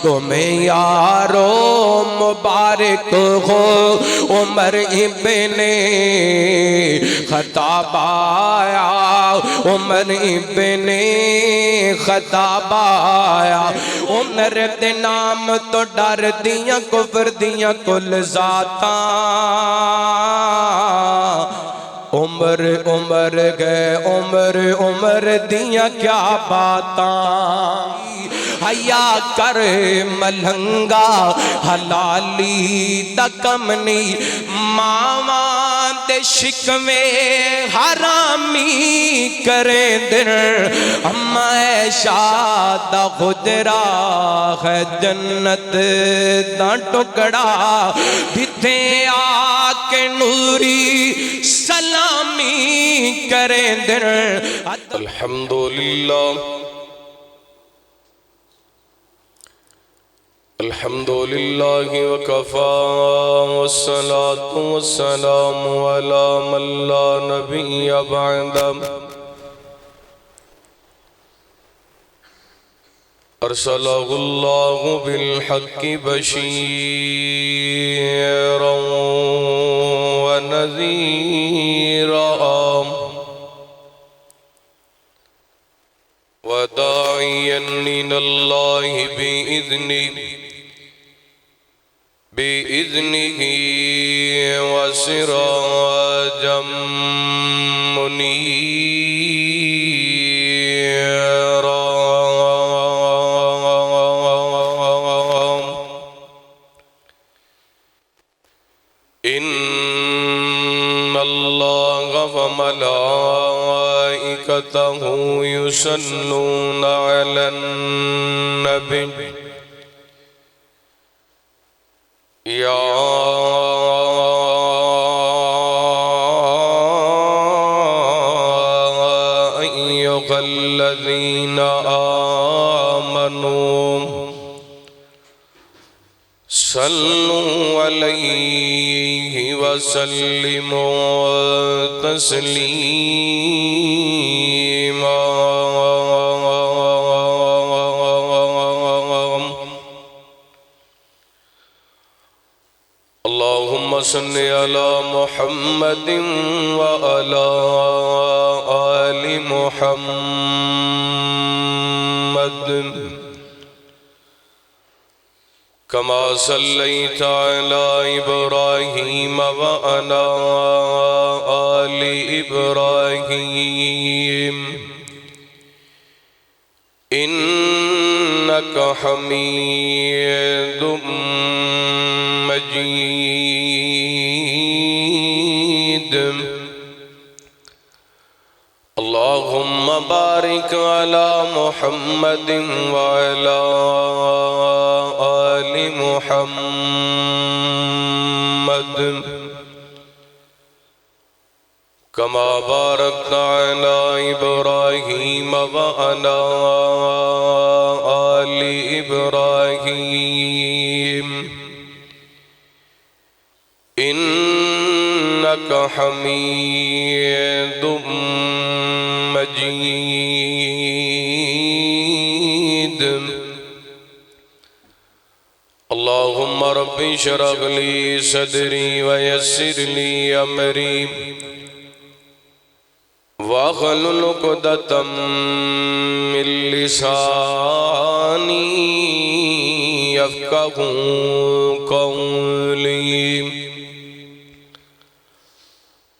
تمہیں یارو مبارک ہو عمر ابن خطاب آیا عمر ابن خطاب آیا عمر دے نام تو ڈر دیاں کفر دیاں کل ذاتاں عمر عمر گئے عمر عمر دیاں کیا باتاں حیا کر ملنگا حلالی دا کم نہیں ماواں دے شکوے حرامی کریں دن اما عائشہ دا خجرہ ہے جنت دا ٹکڑا دھتے آکے نوری سلامی کریں دن الحمدللہ الحمدللہ وکفا والصلاة والسلام علی من لا نبی بعد ارسلہ اللہ بالحق بشیرا ونذیرا وداعیا الى اللہ بإذنه وسراجا منيرا إن الله وملائكته يصلون على النبي يا أيها الذين آمنوا صلوا عليه وسلموا تسليما اللهم صل على محمد وعلى آل محمد كما صليت على إبراهيم وعلى آل إبراهيم إنك حميد مجيد اللهم بارك على محمد وعلى آل محمد كما باركت على إبراهيم وعلى آل إبراهيم إنك حميد مجيد اللهم رب اشرح لي صدري ويسر لي أمري واحلل عقدة من لساني يفقهوا قولي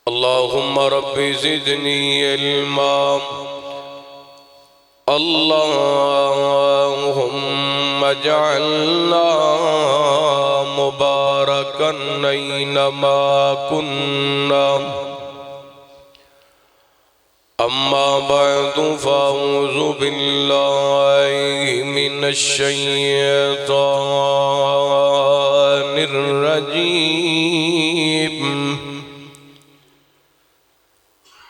اللهم رب زدني علما اللهم اجعلنا مباركا أينما كنا أما بعد فأعوذ بالله من الشيطان الرجيم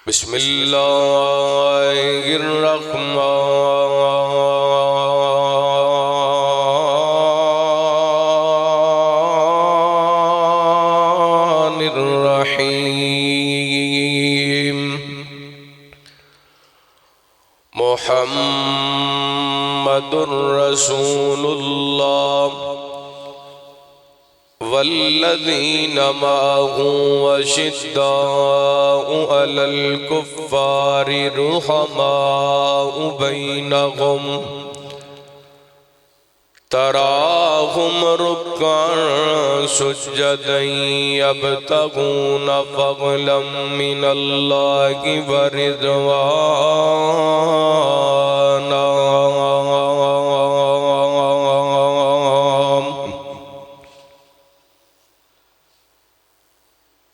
بسم الله الرحمن الرحيم محمد محمد رسول اللہ والذین معه وشداء علی الکفار رحماء بینہم تراہم رکعا سجدا یبتغون فضلا من اللہ ورضوانا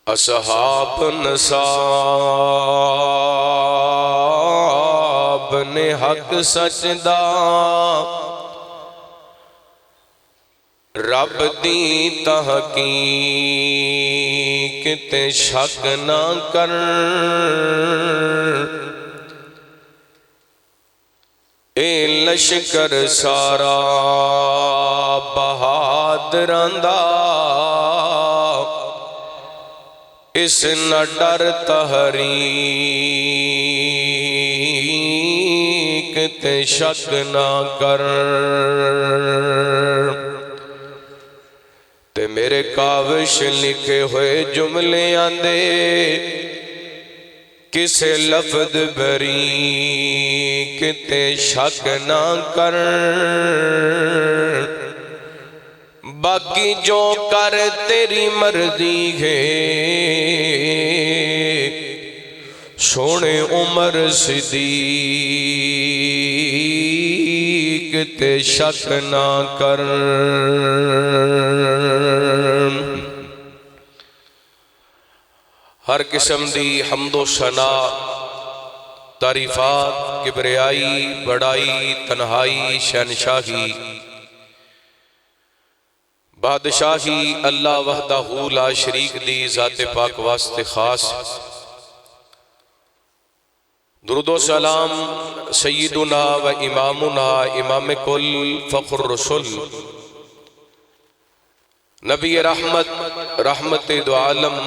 اصحاب نصاب نے حق سچ دا رب دی تحقیق تے شک نہ کر اے لشکر سارا بہادراں دا اس نہ ڈر تحریک تے شک نہ کر تے میرے کاوش لکھے ہوئے جملے آندے کسے لفظ بریک تے شک نہ کر باقی جو کر تیری مرضی ہے سونے عمر صدیق تے شک نہ کر ہر قسم دی حمد و ثنا تعریفات کبریائی بڑائی تنہائی شہنشاہی بادشاہی اللہ وحدہ لا شریک دی ذات پاک واسطے خاص درود و سلام سیدنا و امامنا امام کل فخر رسول نبی رحمت رحمت دو عالم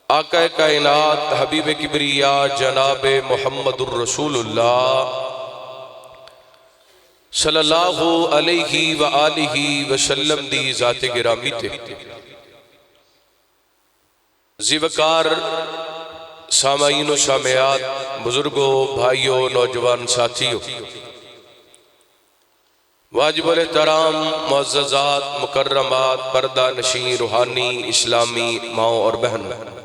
آقا کائنات حبیب کبریا جناب محمد الرسول اللہ صلی اللہ علیہ وآلہ وسلم دی ذات گرامی تے زیوکار سامعین و سامعات بزرگوں بھائیوں نوجوان ساتھیوں واجب الاحترام معززات مکرمات پردہ نشین روحانی اسلامی ماؤں اور بہنوں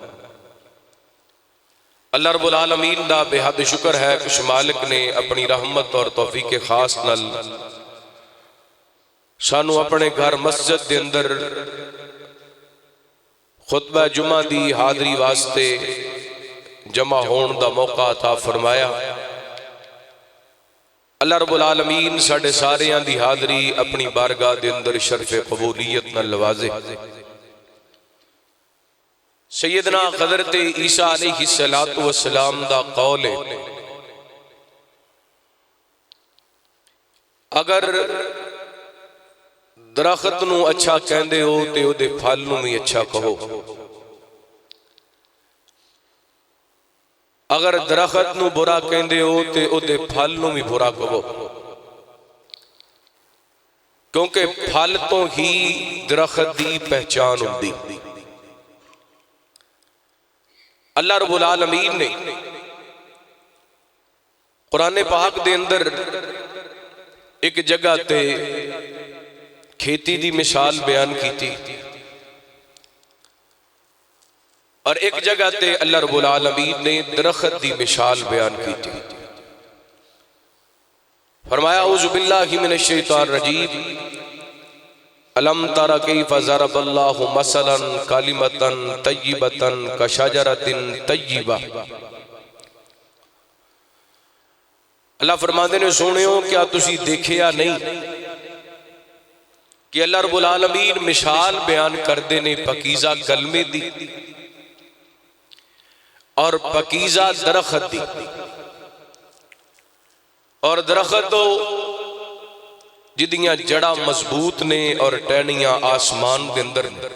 اللہ رب العالمین دا بے حد شکر ہے کہ مالک نے اپنی رحمت اور توفیق خاص نال سانو اپنے گھر مسجد دے اندر خطبہ جمعہ دی حاضری واسطے جمع ہون دا موقع عطا فرمایا اللہ رب العالمین ساڑھے ساریاں دی حاضری اپنی بارگاہ دے اندر شرف قبولیت نال نوازے سیدنا حضرت عیسیٰ علیہ السلام دا قول ہے اگر درخت نو اچھا کہندے ہو تے او دے پھل نو بھی اچھا کہو اگر درخت نو برا کہندے ہو تے او دے پھل نو بھی برا کہو کیونکہ پھل تو ہی درخت دی پہچان ہوندی اللہ رب العالمین نے قرآن پاک دے اندر ایک جگہ تے کھیتی دی مثال بیان کی تھی اور ایک جگہ تے اللہ رب العالمین نے درخت دی مثال بیان کی تھی فرمایا اعوذ باللہ من الشیطان الرجیم الم تر کیف ضرب اللہ مثلا کلمۃ طیبۃ کشجرۃ طیبہ اللہ فرماندے نے سونیو کیا تسی دیکھیا نہیں کہ اللہ رب العالمین مثال بیان کردے نے پاکیزہ کلمے دی اور پاکیزہ درخت دی اور درخت جدیاں جڑا مضبوط نے اور ٹہنیاں آسمان دے اندر نے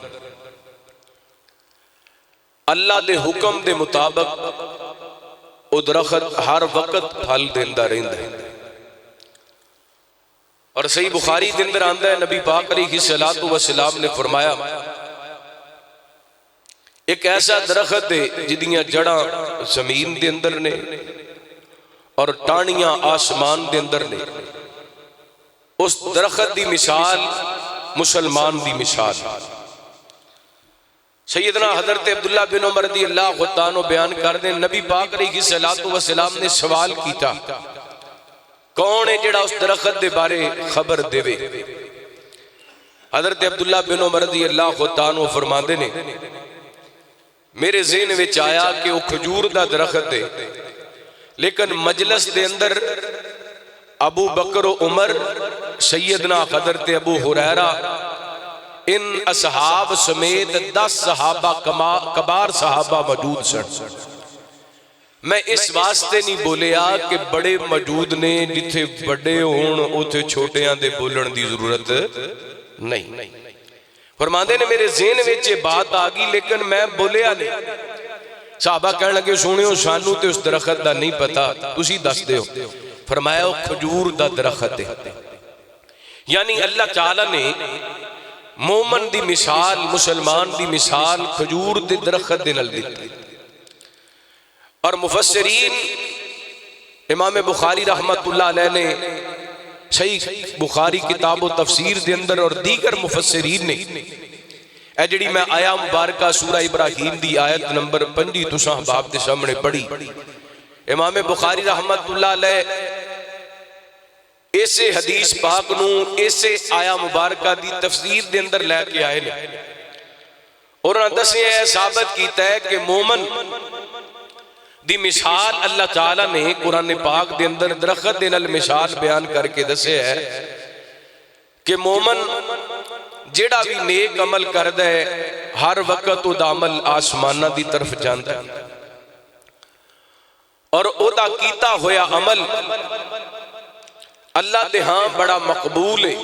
اللہ دے حکم دے مطابق او درخت ہر وقت پھل دیندا رہندا ہے اور صحیح بخاری کے اندر آندا ہے نبی پاک علیہ الصلوۃ والسلام نے فرمایا ایک ایسا درخت ہے جدیاں جڑاں زمین دے اندر نے اور ٹانیاں آسمان دے اندر نے، اس درخت دی مثال مسلمان دی مثال۔ سیدنا حضرت عبداللہ بن عمر رضی اللہ عنہ بیان کر دیں نبی پاک علیہ الصلوۃ والسلام نے سوال کیتا کون ہے جڑا اس درخت دے بارے خبر دے وے؟ حضرت عبداللہ بن عمر رضی اللہ عنہ فرماندے نے میرے ذہن وچ آیا کہ وہ کھجور دا درخت ہے، لیکن مجلس دے اندر ابو بکر و عمر، سیدنا حضرت ابو ہریرہ، ان اصحاب سمیت 10 صحابہ کبار صحابہ موجود سن۔ میں اس واسطے نہیں بولیا کہ بڑے موجود نے، جتھے بڑے ہون اوتھے چھوٹیاں دے بولن دی ضرورت نہیں۔ فرماندے نے میرے ذہن وچ بات آ گئی لیکن میں بولیا نہیں۔ صحابہ کہنے لگے سنیو سانو تے اس درخت دا نہیں پتا، تسی دس دیو۔ فرمایا وہ کھجور دا درخت ہے، یعنی اللہ تعالیٰ نے مومن دی مثال، مسلمان دی مثال کھجور دے درخت دے نال دتی۔ اور مفسرین امام بخاری رحمت اللہ علیہ نے صحیح بخاری کتاب و تفسیر دے اندر اور دیگر مفسرین نے اے جڑی میں آیا مبارکہ سورہ ابراہیم دی آیت نمبر 5 تساں احباب دے سامنے پڑھی، امام بخاری رحمت اللہ علیہ ایسے حدیث پاک نو ایسے آیا مبارکہ دی تفسیر دے اندر لے کے آئے نے اور انہاں دسے ہے ثابت کیتا ہے کہ مومن دی مثال اللہ تعالیٰ نے قرآن پاک دے اندر درخت دے نال مثال بیان کر کے دسے ہے کہ مومن جیڑا بھی نیک عمل کردا ہے ہر وقت او دا عمل آسمانہ دی طرف جاندا ہے اور او دا کیتا ہویا عمل اللہ دے ہاں بڑا مقبول ہے۔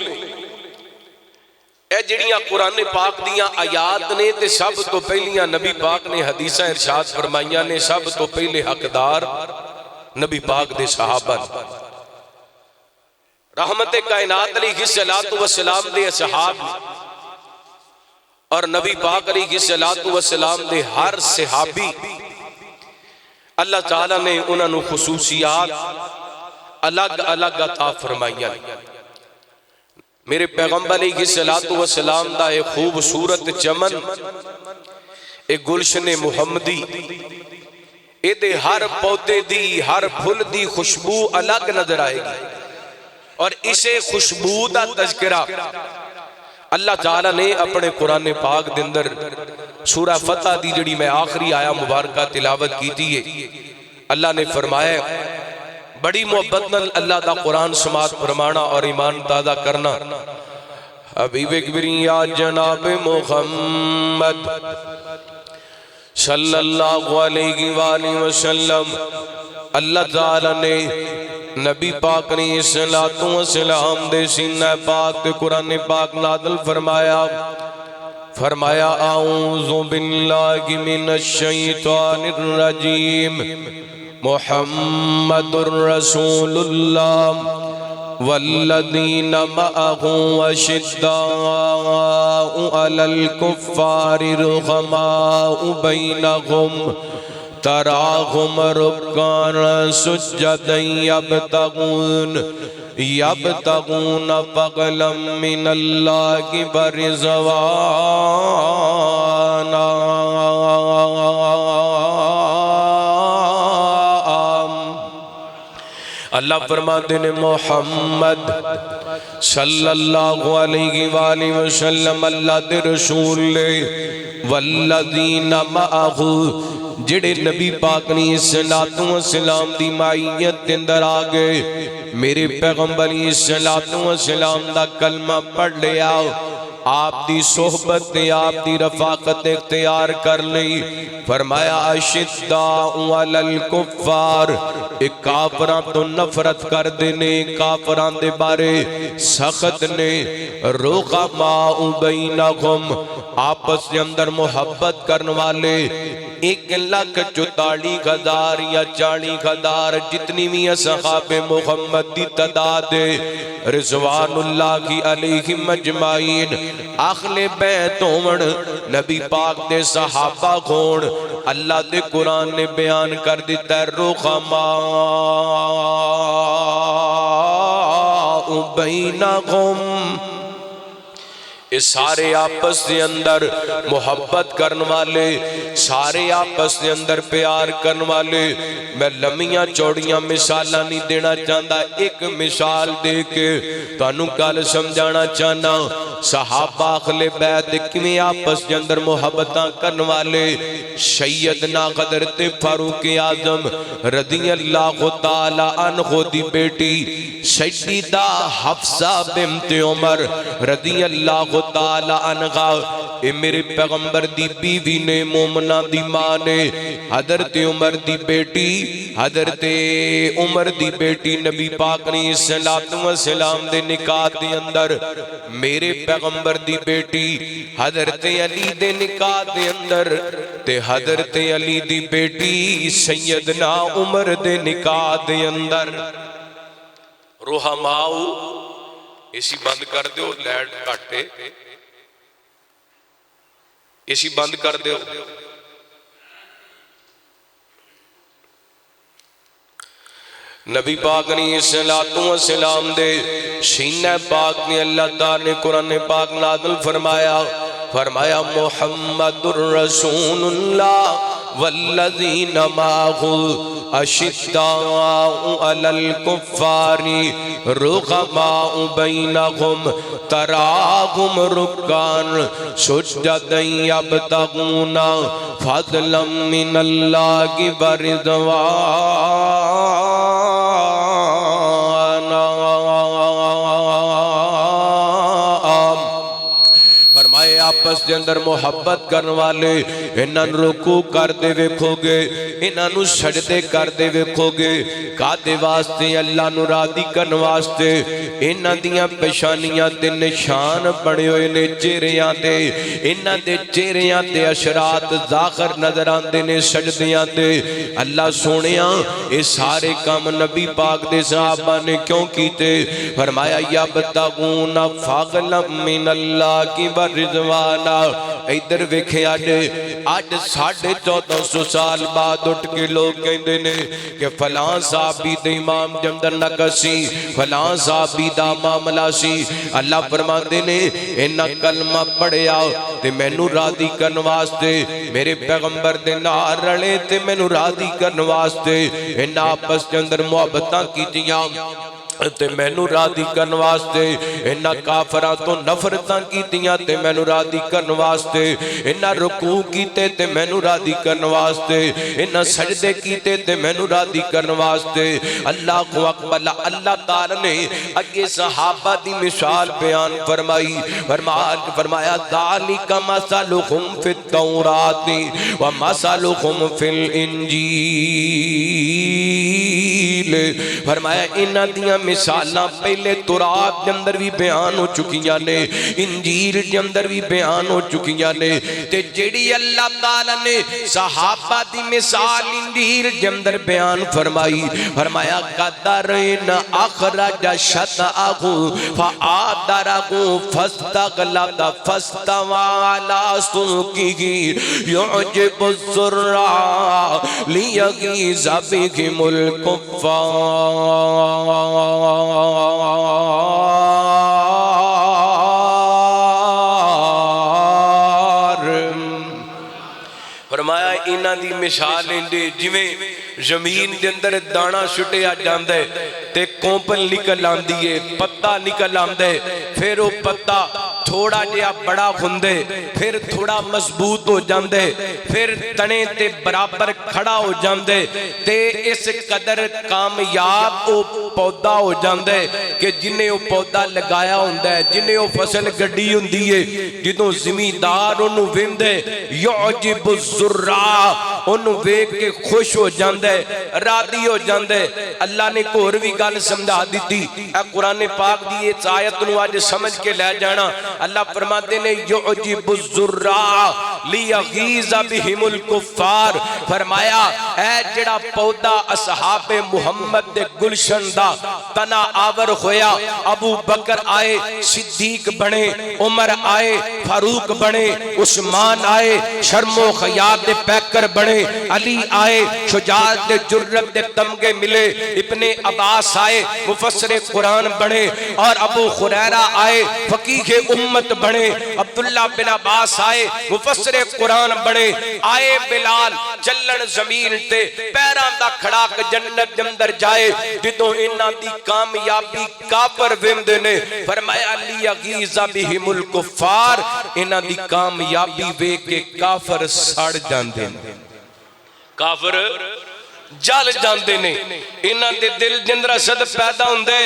اے جڑیاں قرآن پاک دیاں آیات نے تے سب تو پہلیاں نبی پاک نے حدیثہ ارشاد فرمائیاں نے، سب تو پہلے حقدار نبی پاک دے صحابہ نے، رحمت کائنات علیہ الصلوۃ والسلام دے صحاب نے، اور نبی پاک علیہ الصلوۃ والسلام دے ہر صحابی اللہ تعالیٰ نے انہاں نو خصوصیات الگ الگ عطا فرمائیاں۔ میرے پیغمبر علیہ الصلوۃ والسلام دا ایک خوبصورت چمن، ایک گلشن محمدی، اے دے ہر پودے دی ہر پھل دی خوشبو الگ نظر آئے گی، اور اسے خوشبو دا تذکرہ اللہ تعالیٰ نے اپنے قرآن پاک دے اندر سورہ فتح دی جڑی میں آخری آیا مبارکہ تلاوت کی تھی، اللہ نے فرمایا بڑی محبت نال اللہ دا قرآن سماعت فرمانا اور ایمان تازہ کرنا۔ حبیب اکبری یا جناب محمد صلی اللہ علیہ وآلہ وسلم، اللہ تعالیٰ نے نبی پاک نے صلاۃ و سلام دے سینہ پاک قرآن پاک نازل فرمایا، فرمایا اعوذ باللہ من الشیطان الرجیم محمد رسول اللہ والذین معہ اشداء علی الکفار رحماء بینہم تراہم رکعا سجدا یبتغون فضلا من اللہ ورضوانا۔ اللہ فرماتے ہیں محمد صلی اللہ علیہ وآلہ وسلم اللہ دے رسول لے والذین معہ جڑے نبی پاک نے صلاۃ و سلام دی معیت اندر آگئے، میرے پیغمبر صلاۃ و سلام دا کلمہ پڑھ لیا، آپ دی صحبت آپ دی رفاقت اختیار کر لی، فرمایا اشداء علی الکفار، ایک کافران تو نفرت کر دینے، کافران دے بارے سخت نے، رحماء بینہم آپس کے اندر محبت کرنے والے، 1,44,000 یا 40,000 جتنی بھی اصحاب محمد دی تعداد رضوان اللہ کی علیہم اجمعین اہل بیت ہون نبی پاک دے صحابہ ہون اللہ دے قرآن نے بیان کر دیتا ہے رحماء بینہم اس سارے آپس دے اندر محبت کرن والے سارے آپس دے اندر پیار کرن والے میں لمیاں چوڑیاں مثالاں نہیں دینا چاہتا ایک مثال دے کے تانوں کل سمجھانا چاہنا صحابہ اہل بیت کیویں آپس دے اندر محبتاں کرن والے سیدنا حضرت فاروق اعظم رضی اللہ تعالی عنہ دی بیٹی سیدہ حفصہ بنت عمر رضی اللہ تعالی عنہ اے میرے پیغمبر دی بیوی نے مومنہ دی ماں نے حضرت عمر دی بیٹی نبی پاک علیہ السلام دے نکاح دے اندر میرے پیغمبر دی بیٹی حضرت علی دے نکاح دے اندر تے حضرت علی دی بیٹی سیدنا عمر دے نکاح دے اندر رحماؤ اسی بند کر دیو لائٹ کٹے اسی بند کر دیو نبی پاک علیہ السلام دے سینہ پاک نے اللہ تعالی نے قرآن پاک نازل فرمایا محمد الرسول اللہ والذین معہ اشداء علی الکفار رحماء بینہم تراہم رکعاً سجدا یبتغون فضلا من اللہ ورضوانا فرمائے آپس دے اندر محبت کرن والے انہاں رکوع کر دے ویکھو گے انہاں نو سجدے کر دے ویکھو گے کادے واسطے اللہ نو راضی کرن واسطے انہاں دیاں پیشانیاں تے نشان بنے ہوئے نے چہریاں تے انہاں دے چہریاں تے اشرات ظاہر نظر آندے نے سجدیاں تے اللہ سونیاں اے سارے کام نبی پاک دے صحابہ نے کیوں کیتے فرمایا یبتغون فضلا من اللہ کی رضوانا ادھر ویکھے آج 1450 سال بعد اٹھ کے لوگ کہندے نے کہ فلاں صحابی دے امام جمدر نکسی فلاں صحابی دا معاملہ سی اللہ فرماندے نے انہاں کلمہ پڑھیا تے مینوں راضی کرن واسطے میرے پیغمبر دے نال رلے تے مینوں راضی کرن واسطے انہاں آپس دے اندر محبتاں کیتیاں تے مینوں راضی کرن واسطے انہاں کافراں تو نفرتاں کیتیاں تے مینوں راضی کرن واسطے انہاں رکوع کیتے تے مینوں راضی کرن واسطے انہاں سجدے کیتے تے مینوں راضی کرن واسطے اللہ اکبر اللہ تعالی نے اگے صحابہ دی مثال بیان فرمایا ذالک مثلہم فی التوراۃ و مثلہم فی الانجیل فرمایا انہاں دیاں مثالاں پہلے تورات دے اندر بھی بیان ہو چکیاں نے انجیل دے اندر بھی بیان ہو چکیاں نے تے جیڑی اللہ تعالی نے صحابہ دی مثال انجیل دے اندر بیان فرمایا قدرن اخرج شطأہ فآدرہ فاستغلظ فاستوى على سوقه يعجب الزراع ليغيظ بهم فرمایا انہاں دی مثال اندے جویں زمین دے اندر دانا سٹیا جاندا ہے تے کومپل نکل آندی ہے پتا نکل آندا ہے پھر وہ پتا تھوڑا جہا بڑا ہوندے پھر تھوڑا مضبوط ہو جاندے پھر تنے تے برابر کھڑا ہو جاندے تے اس قدر کامیاب وہ پودا ہو جاندے کہ جنہیں وہ پودا لگایا ہوندہ ہے جنہیں وہ فصل گڈی ہوندی ہے جدوں زمیندار انہوں ویندے یعجب الزراع انہوں ویک کے خوش ہو جاندے راضی ہو جاندے اللہ نے کو اور بھی گل سمجھا دیتی اے قرآن پاک دی اس آیت نو آج سمجھ کے لے جانا اللہ فرماتے نے یعجب الزراع لیغیظ بہم الکفار فرمایا اے جڑا پودا اصحاب محمد دے گلشن دا تنا آور ہویا ابو بکر آئے صدیق بنے عمر آئے فاروق بنے عثمان آئے شرم و خیال دے پیکر بنے علی آئے شجاعت دے جرت دے تمغے ملے ابن عباس آئے مفسر قرآن بنے اور ابو خریرہ آئے فقیہ امت بنے عبداللہ بن عباس آئے مفسر قرآن بنے آئے بلال چلن زمین تے پیران دا کھڑا کہ جنت اندر جائے جدوں انہاں دی کامیابی کافر ویندے نے فرمایا لیغیظ بہم الکفار انہاں دی کامیابی ویکھ کے کافر سڑ جاندے نے کافر جل جاندے نے انہاں دے دل جندرہ صد پیدا ہوندے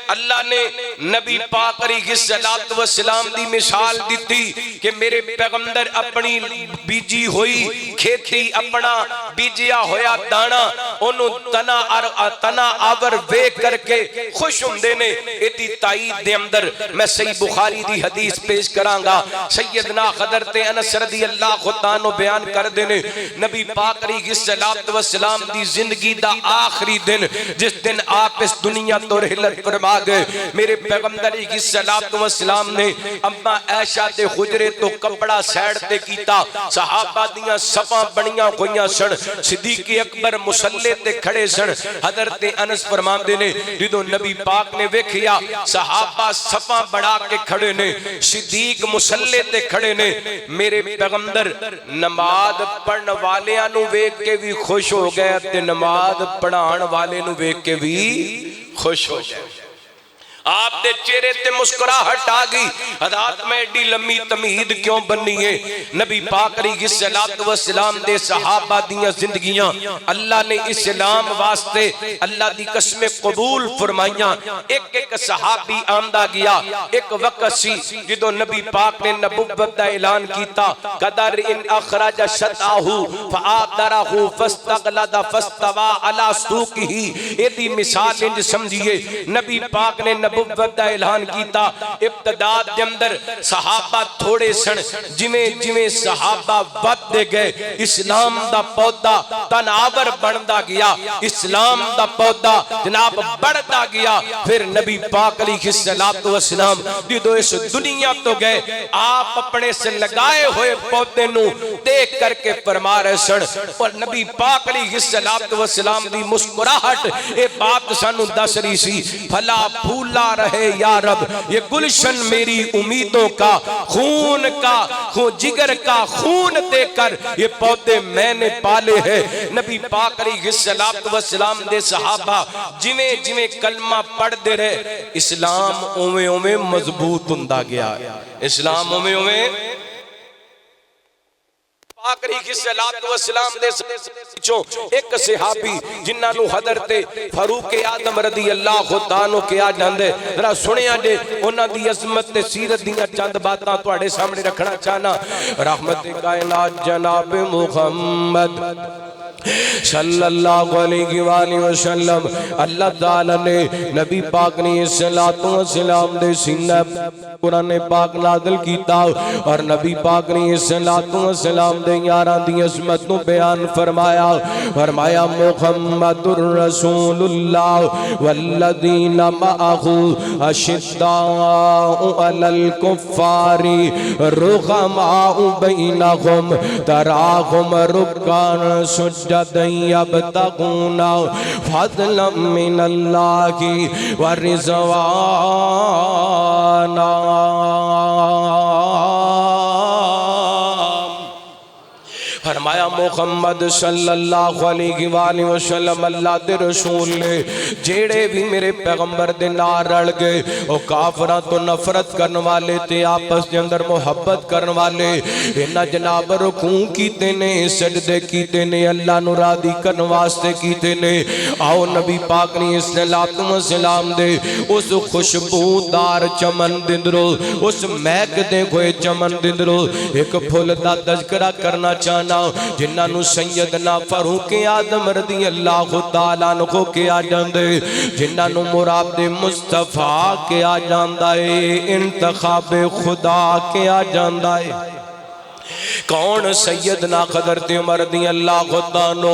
اللہ نے نبی پاک علیہ السلام دی مثال دیتی کہ میرے پیغمبر اپنی بیجی ہوئی کھیتی اپنا بیجیا ہویا دانا انہوں تنا آور وے کر کے خوش ہوندے نے ایتی تائید دے اندر میں صحیح بخاری دی حدیث پیش کرانگا سیدنا حضرت انس رضی اللہ عنہ بیان کر دینے نبی پاک علیہ السلام دی زندگی دا آخری دن جس دن آپ اس دنیا تو رحلت فرما گئے میرے پیغمبر علیہ السلام نے اما عائشہ دے حجرے تو کپڑا سیڑ تے کیتا صحابہ دیاں صفاں بنیاں ہویاں سن صدیق اکبر مصلی تے کھڑے سن حضرت انس فرماندے نے جدوں نبی پاک نے ویکھیا صحابہ صفاں بڑھا کے کھڑے نے صدیق مصلی تے کھڑے نے میرے پیغمبر نماز پڑھن والیاں نو ویکھ کے بھی خوش ہو گئے تے نماز پڑھان والے نو ویکھ کے بھی خوش ہو گئے آپ دے چہرے تے مسکراہٹ آگئی حضرات میں ایڈی لمبی تمہید کیوں بننی ہے نبی پاک علیہ السلام دے صحابہ دیاں زندگیاں اللہ نے اسلام واسطے اللہ دی قسم قبول فرمائیاں ایک صحابی آمدہ گیا ایک وقت سی جدو نبی پاک نے نبوت دا اعلان کیتا قدر ان اخرج شتاہو فآدرہو فاستغلد فاستوا علی سوقہی ایدی مثال انج سمجھئے نبی پاک نے نبوت دا اعلان کیتا ابتداد دے اندر صحابہ تھوڑے سن جویں صحابہ ود دے گئے اسلام دا پودا تناور بڑھدا گیا اسلام دا پودا جناب بڑھدا گیا پھر نبی پاک علیہ السلام جدو اس دنیا تو گئے آپ اپنے سے لگائے ہوئے پودے نو دیکھ کر کے فرما رہے سن اور نبی پاک علیہ السلام دی مسکراہٹ اے بات سانو دس رہی سی پھلا پھولا رہے یا رب یہ گلشن میری امیدوں کا خون جگر کا خون دے کر یہ پودے میں نے پالے ہیں نبی پاک علیہ السلام دے صحابہ جویں کلمہ پڑھ دے رہے اسلام اویں مضبوط ہوندا گیا اسلام اویں پاک علیہ السلام دے چوں ایک صحابی جنہاں نو حضرت فاروق اعظم رضی اللہ عنہ کیا جاندے ذرا سنیا جے انہاں دی عظمت تے سیرت دیاں چند باتاں تواڈے سامنے رکھنا چاہنا رحمت کائنات جناب محمد صلی اللہ علیہ وآلہ وسلم اللہ تعالیٰ نے نبی پاک نے السلام دے سینہ قرآن پاک نازل کیتا اور نبی پاک نے السلام دے یاراں دی عظمت نو بیان فرمایا محمد الرسول اللہ والذین معہ اشداء علی الکفار رحماء بینہم تراہم رکعاً سجدا یبتغون فضلا من اللہ ورضوانا فرمایا محمد صلی اللہ علیہ وآلہ وسلم اللہ دے رسول نے جیڑے بھی میرے پیغمبر دے نار رڑ گئے وہ کافران تو نفرت کرن والے تے آپس دے اندر محبت کرن والے انہا جناب رکوع کیتے نے سجدے کیتے نے اللہ نو راضی کرن واسطے کیتے نے آؤ نبی پاک نے السلام دے اس خوشبودار چمن دندرو اس میک دے کوئے چمن دندرو ایک پھول دا تذکرہ کرنا چاہنا جنہاں نو سیدنا فاروق اعظم رضی اللہ تعالیٰ عنہ کے آ جاندے جنہاں نو مراد مصطفیٰ کے آ جاندہ ہے انتخاب خدا کے آ جاندہ ہے کون سیدنا حضرت عمر رضی اللہ عنہ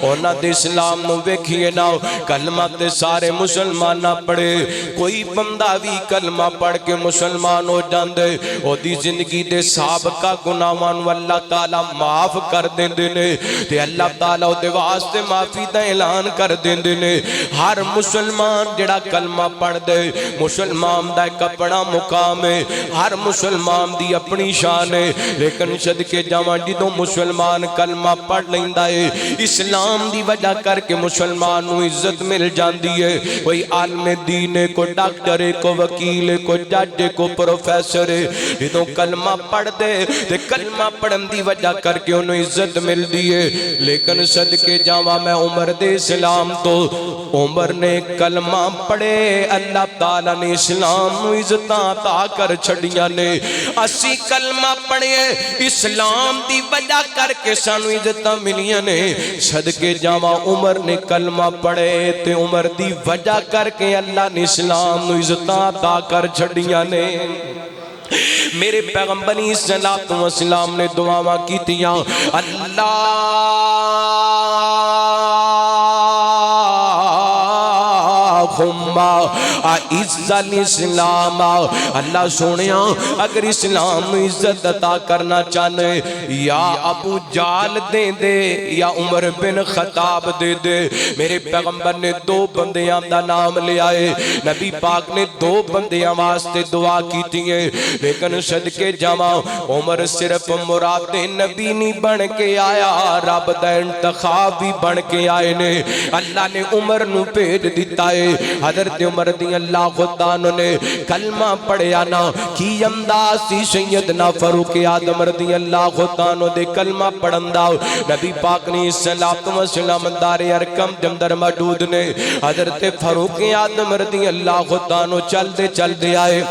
انہاں دے اسلام نو ویکھیے نا کلمہ تے سارے مسلمان نہ پڑھے کوئی بندہ بھی کلمہ پڑھ کے مسلمان ہو جاندے او دی زندگی دے سابقہ گناہاں نو اللہ تعالی معاف کر دیندے نے تے اللہ تعالی او دے واسطے معافی دا اعلان کر دیندے نے ہر مسلمان جڑا کلمہ پڑھ دے مسلمان دا ایک اپنا مقام ہے ہر مسلمان دی اپنی شان ہے لیکن صدقے جاواں جدوں مسلمان کلمہ پڑھ لیندا ہے اسلام دی وجہ کر کے مسلمان نو عزت مل جاندی ہے کوئی عالم دین ہے کوئی ڈاکٹر ہے کوئی وکیل ہے کوئی جج ہے کوئی پروفیسر ہے جدوں کلمہ پڑھ دے تے کلمہ پڑھن دی وجہ کر کے انہوں عزت مل دی ہے لیکن صدقے جاواں میں عمر دے اسلام تو عمر نے کلمہ پڑھے اللہ تعالیٰ نے اسلام نو عزتاں عطا کر چھڑیاں نے اسی کلمہ پڑھے اسلام دی وجہ کر کے سانو عزتاں ملیاں نے صدقے جاواں عمر نے کلمہ پڑھے تے عمر دی وجہ کر کے اللہ نے اسلام نو عزتاں عطا کر چھڑیاں نے میرے پیغمبر صلی اللہ علیہ وسلم نے دعاواں کیتیاں اعز الاسلام اللہ سونیا اگر اسلام عزت عطا کرنا چاہنے یا ابو جال دے دے یا عمر بن خطاب دے دے میرے پیغمبر نے دو بندیاں دا نام لے آئے نبی پاک نے دو بندیاں واسطے دعا کیتی ہیں لیکن صدقے جمع عمر صرف مراد نبی نہیں بن کے آیا رب دا انتخاب بھی بن کے آئے نے اللہ نے عمر نو بھیج دیتا ہے حضرت عمر رضی اللہ عنہ نے کلمہ پڑھیا نا کی انداز سی سیدنا فاروق اعظم رضی اللہ عنہ دے کلمہ پڑھندا نبی پاک نے صلی اللہ علیہ وسلم دار ارقم دے اندر موجود نے حضرت فاروق اعظم رضی اللہ عنہ چل دے آئے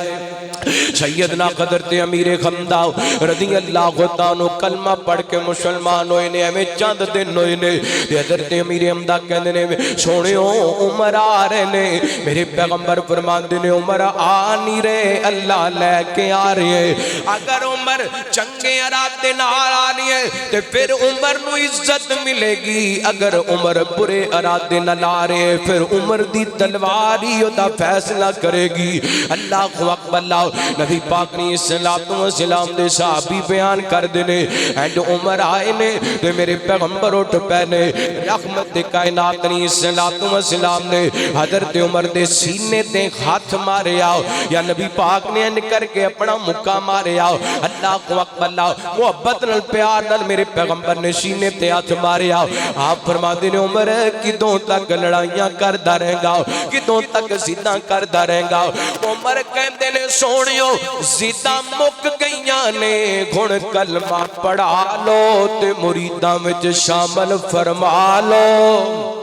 سیدنا حضرت امیر خمدہ رضی اللہ عنہ کلمہ پڑھ کے مسلمان ہوئے نے ہمیں چند دن ہوئے نے حضرت امیر خمدہ کہنے نے سونیوں عمر آ رہے نے میرے پیغمبر فرمان دینے عمر آ نہیں رہے اللہ لے کے آ رہے ہیں اگر عمر چنگے ارادے نال آ رہی ہے تو پھر عمر نو عزت ملے گی اگر عمر برے ارادے نال آ رہے ہیں پھر عمر دی تلواری دا فیصلہ کرے گی اللہ اکبر اللہ نبی پاک نے صلی اللہ علیہ وسلم دے صحابی بیان کر دینے اینڈ عمر آئے نے تو میرے پیغمبر اٹھ پہنے رحمت کائنات نے صلی اللہ علیہ وسلم نے حضرت عمر دے سینے تے ہاتھ مارے آؤ یا نبی پاک نے ان کر کے اپنا مکہ مارے آؤ اللہ اکبر اللہ محبت نال پیار نال میرے پیغمبر نے سینے تے ہاتھ مارے آؤ آپ فرما دینے عمر کدوں تک لڑائیاں کردہ رہیں گا کدوں تک زدہ کردہ رہیں گا عمر کہندے نے سونیو زدہ مک گئیاں نے گھن کلمہ پڑھا لو تے مریداں وچ شامل فرما لو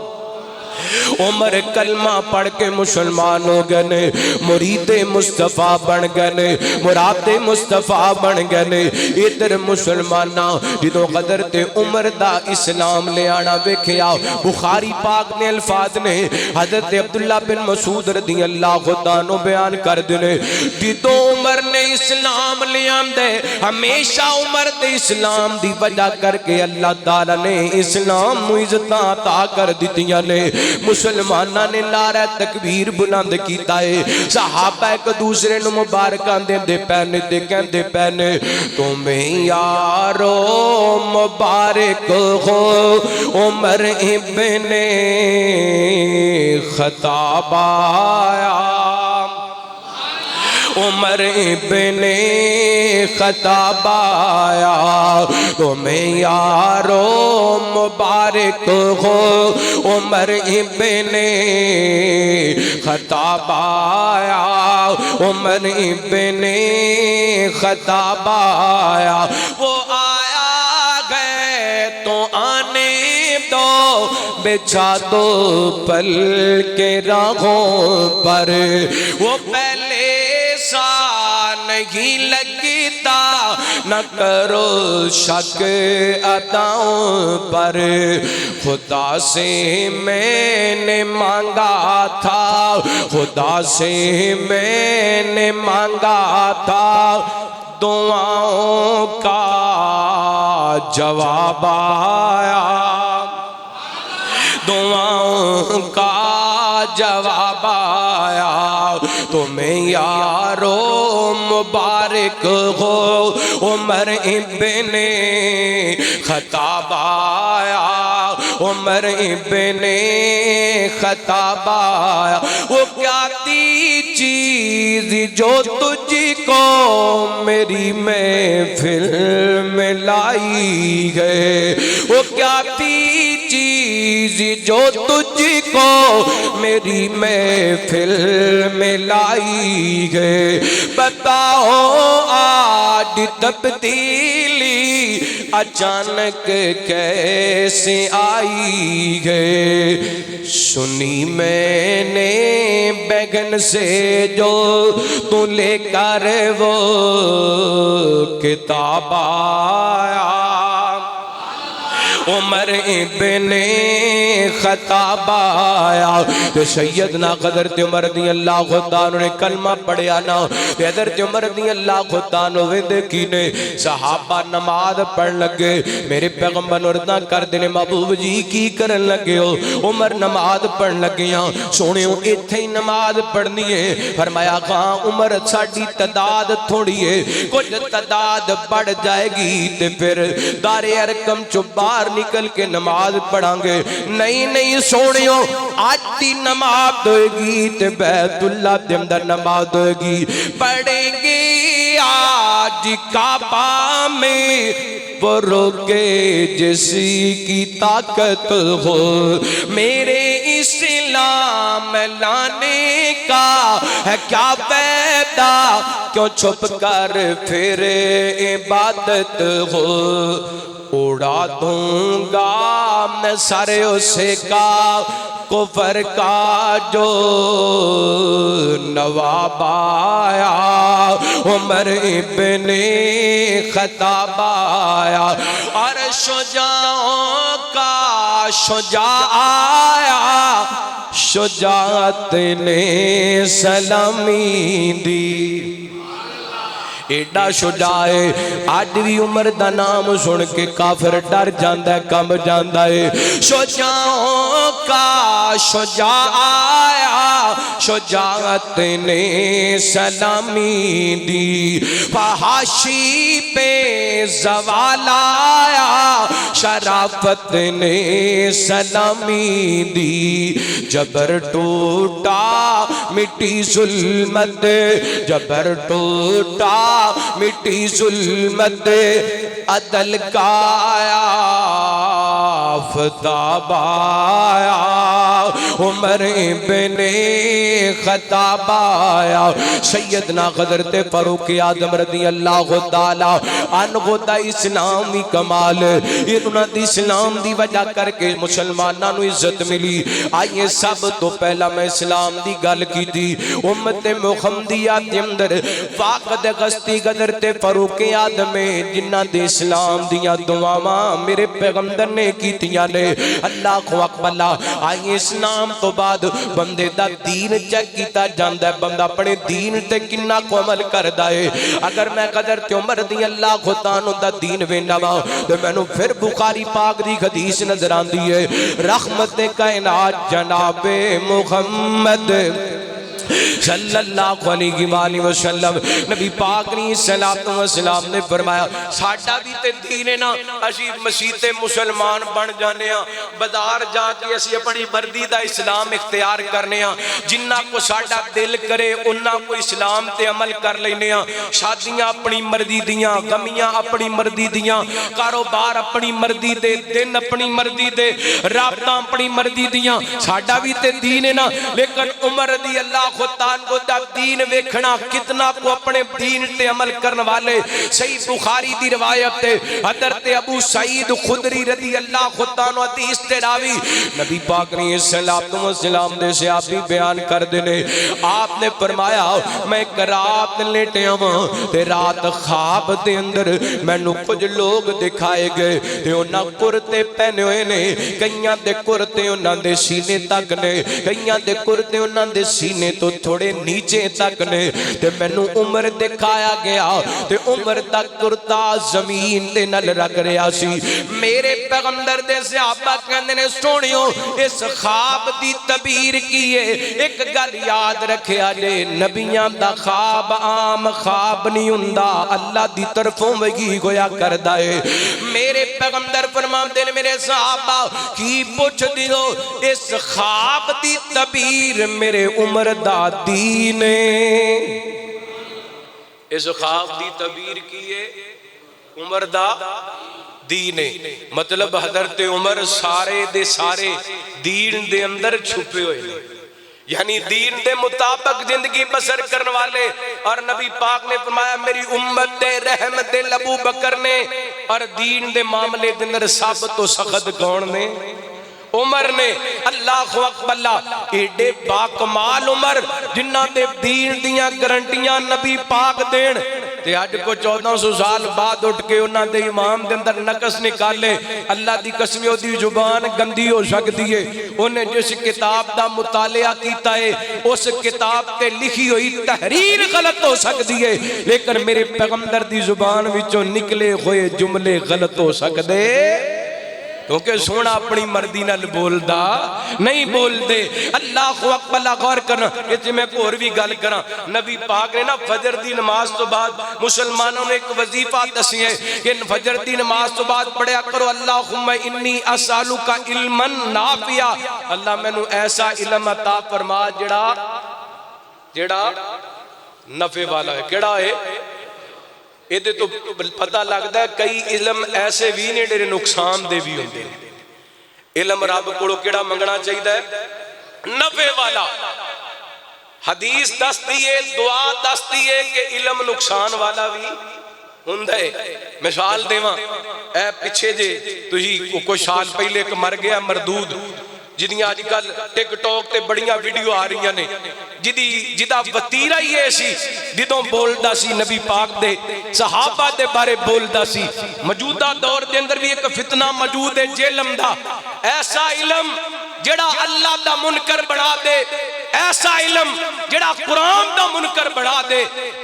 عمر کلمہ پڑھ کے مسلمان ہو گئے مرید مصطفیٰ بن گئے مراد مصطفیٰ بن گئے ادھر مسلمانہ جدو حضرت عمر دا اسلام لے آنا ویکھیا بخاری پاک نے الفاظ نے حضرت عبداللہ بن مسعود رضی اللہ عنہ بیان کر دینے جدو عمر نے اسلام لے آندے ہمیشہ عمر دے اسلام دی وجہ کر کے اللہ تعالیٰ نے اسلام نو عزتاں عطا کر دیتیاں نے مسلمانہ نے نعرہ تکبیر بلند کیتا ہے صحابہ ایک دوسرے نو مبارکان دے پہنے دے کہندے پہنے تمہیں یارو مبارک ہو عمر ابن خطاب آیا عمر ابن خطاب آیا تمہیں یارو مبارک ہو عمر ابن خطاب آیا عمر ابن خطاب آیا وہ آیا گئے تو آنے دو بچھا دو پل کے راہوں پر وہ پہلے نہیں لگتا، نہ کرو شک عطاؤں پر، خدا سے میں نے مانگا تھا، خدا سے میں نے مانگا تھا، دعاؤں کا جواب آیا، دعاؤں کا جواب آیا، تمہیں یارو مبارک ہو، عمر ابن خطاب آیا، عمر ابن خطاب آیا، وہ کیا تھی چیز جو تجھ کو میری محفل میں لائی گئے، وہ کیا تھی چیز جو تجھ کو میری محفل میں لائی گئے، بتاؤ آج تبدیلی اچانک کیسے آئی گئے، سنی میں نے بیگن سے جو تو لے کر وہ کتاب آیا، عمر ابن خطاب آیا، تو سیدنا حضرت عمر رضی اللہ عنہ نے کلمہ پڑھیا نا، حضرت عمر رضی اللہ عنہ دیکھی نے صحابہ نماز پڑھ لگے، میرے پیغمبر نردہ کر دینے محبوب جی کی کرن لگے ہو، عمر نماز پڑھ لگیاں، سونے ہو اتھے ہی نماز پڑھنی ہے، فرمایا کہاں عمر ساڑھی تعداد تھوڑی ہے، کچھ تعداد بڑھ جائے گی تے پھر دار ارکم چبار نکل کے نماز پڑھاں گے، نہیں سونیوں آج دی نماز ہوئے گی تے بیت اللہ دے اندر نماز ہوئے گی، پڑھیں گے آج کعبہ میں وہ روکے جسی کی طاقت ہو، میرے اسلام لانے کا ہے کیا فائدہ، کیوں چھپ کر پھر عبادت ہو، اڑا دوں گا میں سارے اسے کا کفر کا جو نواب آیا، عمر ابن خطاب آیا، اور شجاعوں کا شجاع آیا، شجاعت نے سلامی دی، ایڈا شجاع ہے، آج بھی عمر دا نام سن کے کافر ڈر جاندہ ہے، کم جاندہ ہے، شجاعوں کا شجاع آیا، شجاعت نے سلامی دی، فحاشی پہ زوال آیا، شرافت نے سلامی دی، جبر ٹوٹا مٹی ظلمت، جبر ٹوٹا مٹی ظلمت، عدل کا آیا آفتاب آیا، عمر ابن خطاب آیا، سیدنا حضرت فاروق اعظم رضی اللہ تعالی عنہ دا اسلامی کمال، انہوں نے اسلام دی وجہ کر کے مسلمانوں نے عزت ملی، آئیے سب تو پہلا میں اسلام دی گل کی تھی، امت محمدیہ کے اندر فاقد غستی حضرت فاروق اعظم جنہ دے اسلام دیا دعاواں میرے پیغمبر نے کی تیاں نے، اللہ اکبر، آئیے اسلام تو بعد بندے دا دین چیک کیتا جاندہ ہے، بندہ اپنے دین تے کنہ کو عمل کردہ ہے، اگر میں حضرت عمر رضی اللہ عنہ دا دین ویناوا تو میں نو پھر بخاری پاک دی حدیث نظر آن دی ہے، رحمت کائنات جناب محمد صلی اللہ علیہ وآلہ وسلم، نبی پاک نے صلی اللہ علیہ وسلم نے فرمایا ساڑھا بھی تے دین ہے نا، اسی مسیح مسلمان بن جانے ہیں، بدار جا کے اسی اپنی مردی دا اسلام اختیار کرنے ہیں، جنہ کو ساڑھا دل کرے انہ کو اسلام تے عمل کر لینے ہیں، شادیاں اپنی مردی دیاں، غمیاں اپنی مردی دیاں، کاروبار اپنی مردی دے، دن اپنی مردی دے، رابطہ اپنی مردی دیاں، ساڑھا بھی تے دین ہے نا، لیکن عمر رضی اللہ خطان عنہ دا دین ویکھنا کتنا کو اپنے دین تے عمل کرن والے صحیح بخاری دی روایت تے حضرت ابو سعید خدری رضی اللہ عنہ حدیث تے راوی نبی پاک نے صلوات و سلام دے صحابی بیان کر دینے آپ نے فرمایا میں ایک رات لیٹیا ہوں تے رات خواب دے اندر مینوں کچھ لوگ دکھائے گئے تے انہاں کرتے پہنے ہوئے نے کئیاں دے کرتے انہاں دے سینے تک نے کئیاں دے کرتے انہاں دے سینے تو تھوڑے نیچے تک نے تے مینوں عمر دکھایا گیا تے عمر دا کرتا زمین دے نال رگ رہا سی میرے پیغمبر دے صحابہ کہندے نے سونیو اس خواب دی تعبیر کیے ایک گل یاد رکھیا جے نبیاں دا خواب عام خواب نہیں ہوندا اللہ دی طرفوں وہی ہویا کردا ہے میرے پیغمبر فرماندے نے میرے صحابہ کی پوچھ دیو اس خواب دی تعبیر میرے عمر دا دین اس خواب دی تعبیر کیے عمر دا دین مطلب حضرت عمر سارے دے سارے دین دے اندر چھپے ہوئے یعنی دین دے مطابق زندگی بسر کرنے والے اور نبی پاک نے فرمایا میری امت دے رحمت دے ابو بکر نے اور دین دے معاملے دے اندر ثابت و سخت کون نے عمر نے اللہ اکبر اللہ ایڈے باکمال عمر جنہ دے دین دیاں گارنٹیاں نبی پاک دین تے اج کو 1400 سال بعد اٹھ کے انہاں دے امام دے اندر نقص نکالے اللہ دی قسم دی زبان گندی ہو سکتی ہے انہیں جس کتاب دا مطالعہ کیتا ہے اس کتاب تے لکھی ہوئی تحریر غلط ہو سکتی ہے لیکن میرے پیغمبر دی زبان وچوں نکلے ہوئے جملے غلط ہو سکتے کیونکہ سونا اپنی مردی نال بول دا نہیں بول دے اللہ اکبر اللہ غور کرنا یہ میں کو اور بھی گل کرا نبی پاک نے نا فجر دی نماز تو بعد مسلمانوں نے ایک وظیفہ دسی ہے کہ فجر دی نماز تو بعد پڑھیا کرو اللہم انی اسالک علما نافعا اللہ میں نو ایسا علم عطا فرما جڑا نفع والا ہے کیڑا ہے یہ تو پتہ لگتا ہے کئی علم ایسے بھی نہیں ڈیرے نقصان دے بھی ہوندے علم رب کو کیڑا منگنا چاہیے ہے نفع والا حدیث دستی ہے دعا دستی ہے کہ علم نقصان والا بھی ہوندہ ہے مثال دیواں اے پچھے جے تجھی کوئی سال پہلے ایک مر گیا مردود جنہی آج کل ٹک ٹاک تے بڑیاں ویڈیو آ رہی ہیں جدہ وطیرہ ہی ایسی جدوں بولدا سی نبی پاک دے صحابہ دے بارے بولدا سی موجودہ دور دے اندر بھی ایک فتنہ موجود ہے جیلم دا ایسا علم جڑا اللہ دا منکر بڑھا دے ایسا علم جڑا قرآن دا منکر بڑھا دے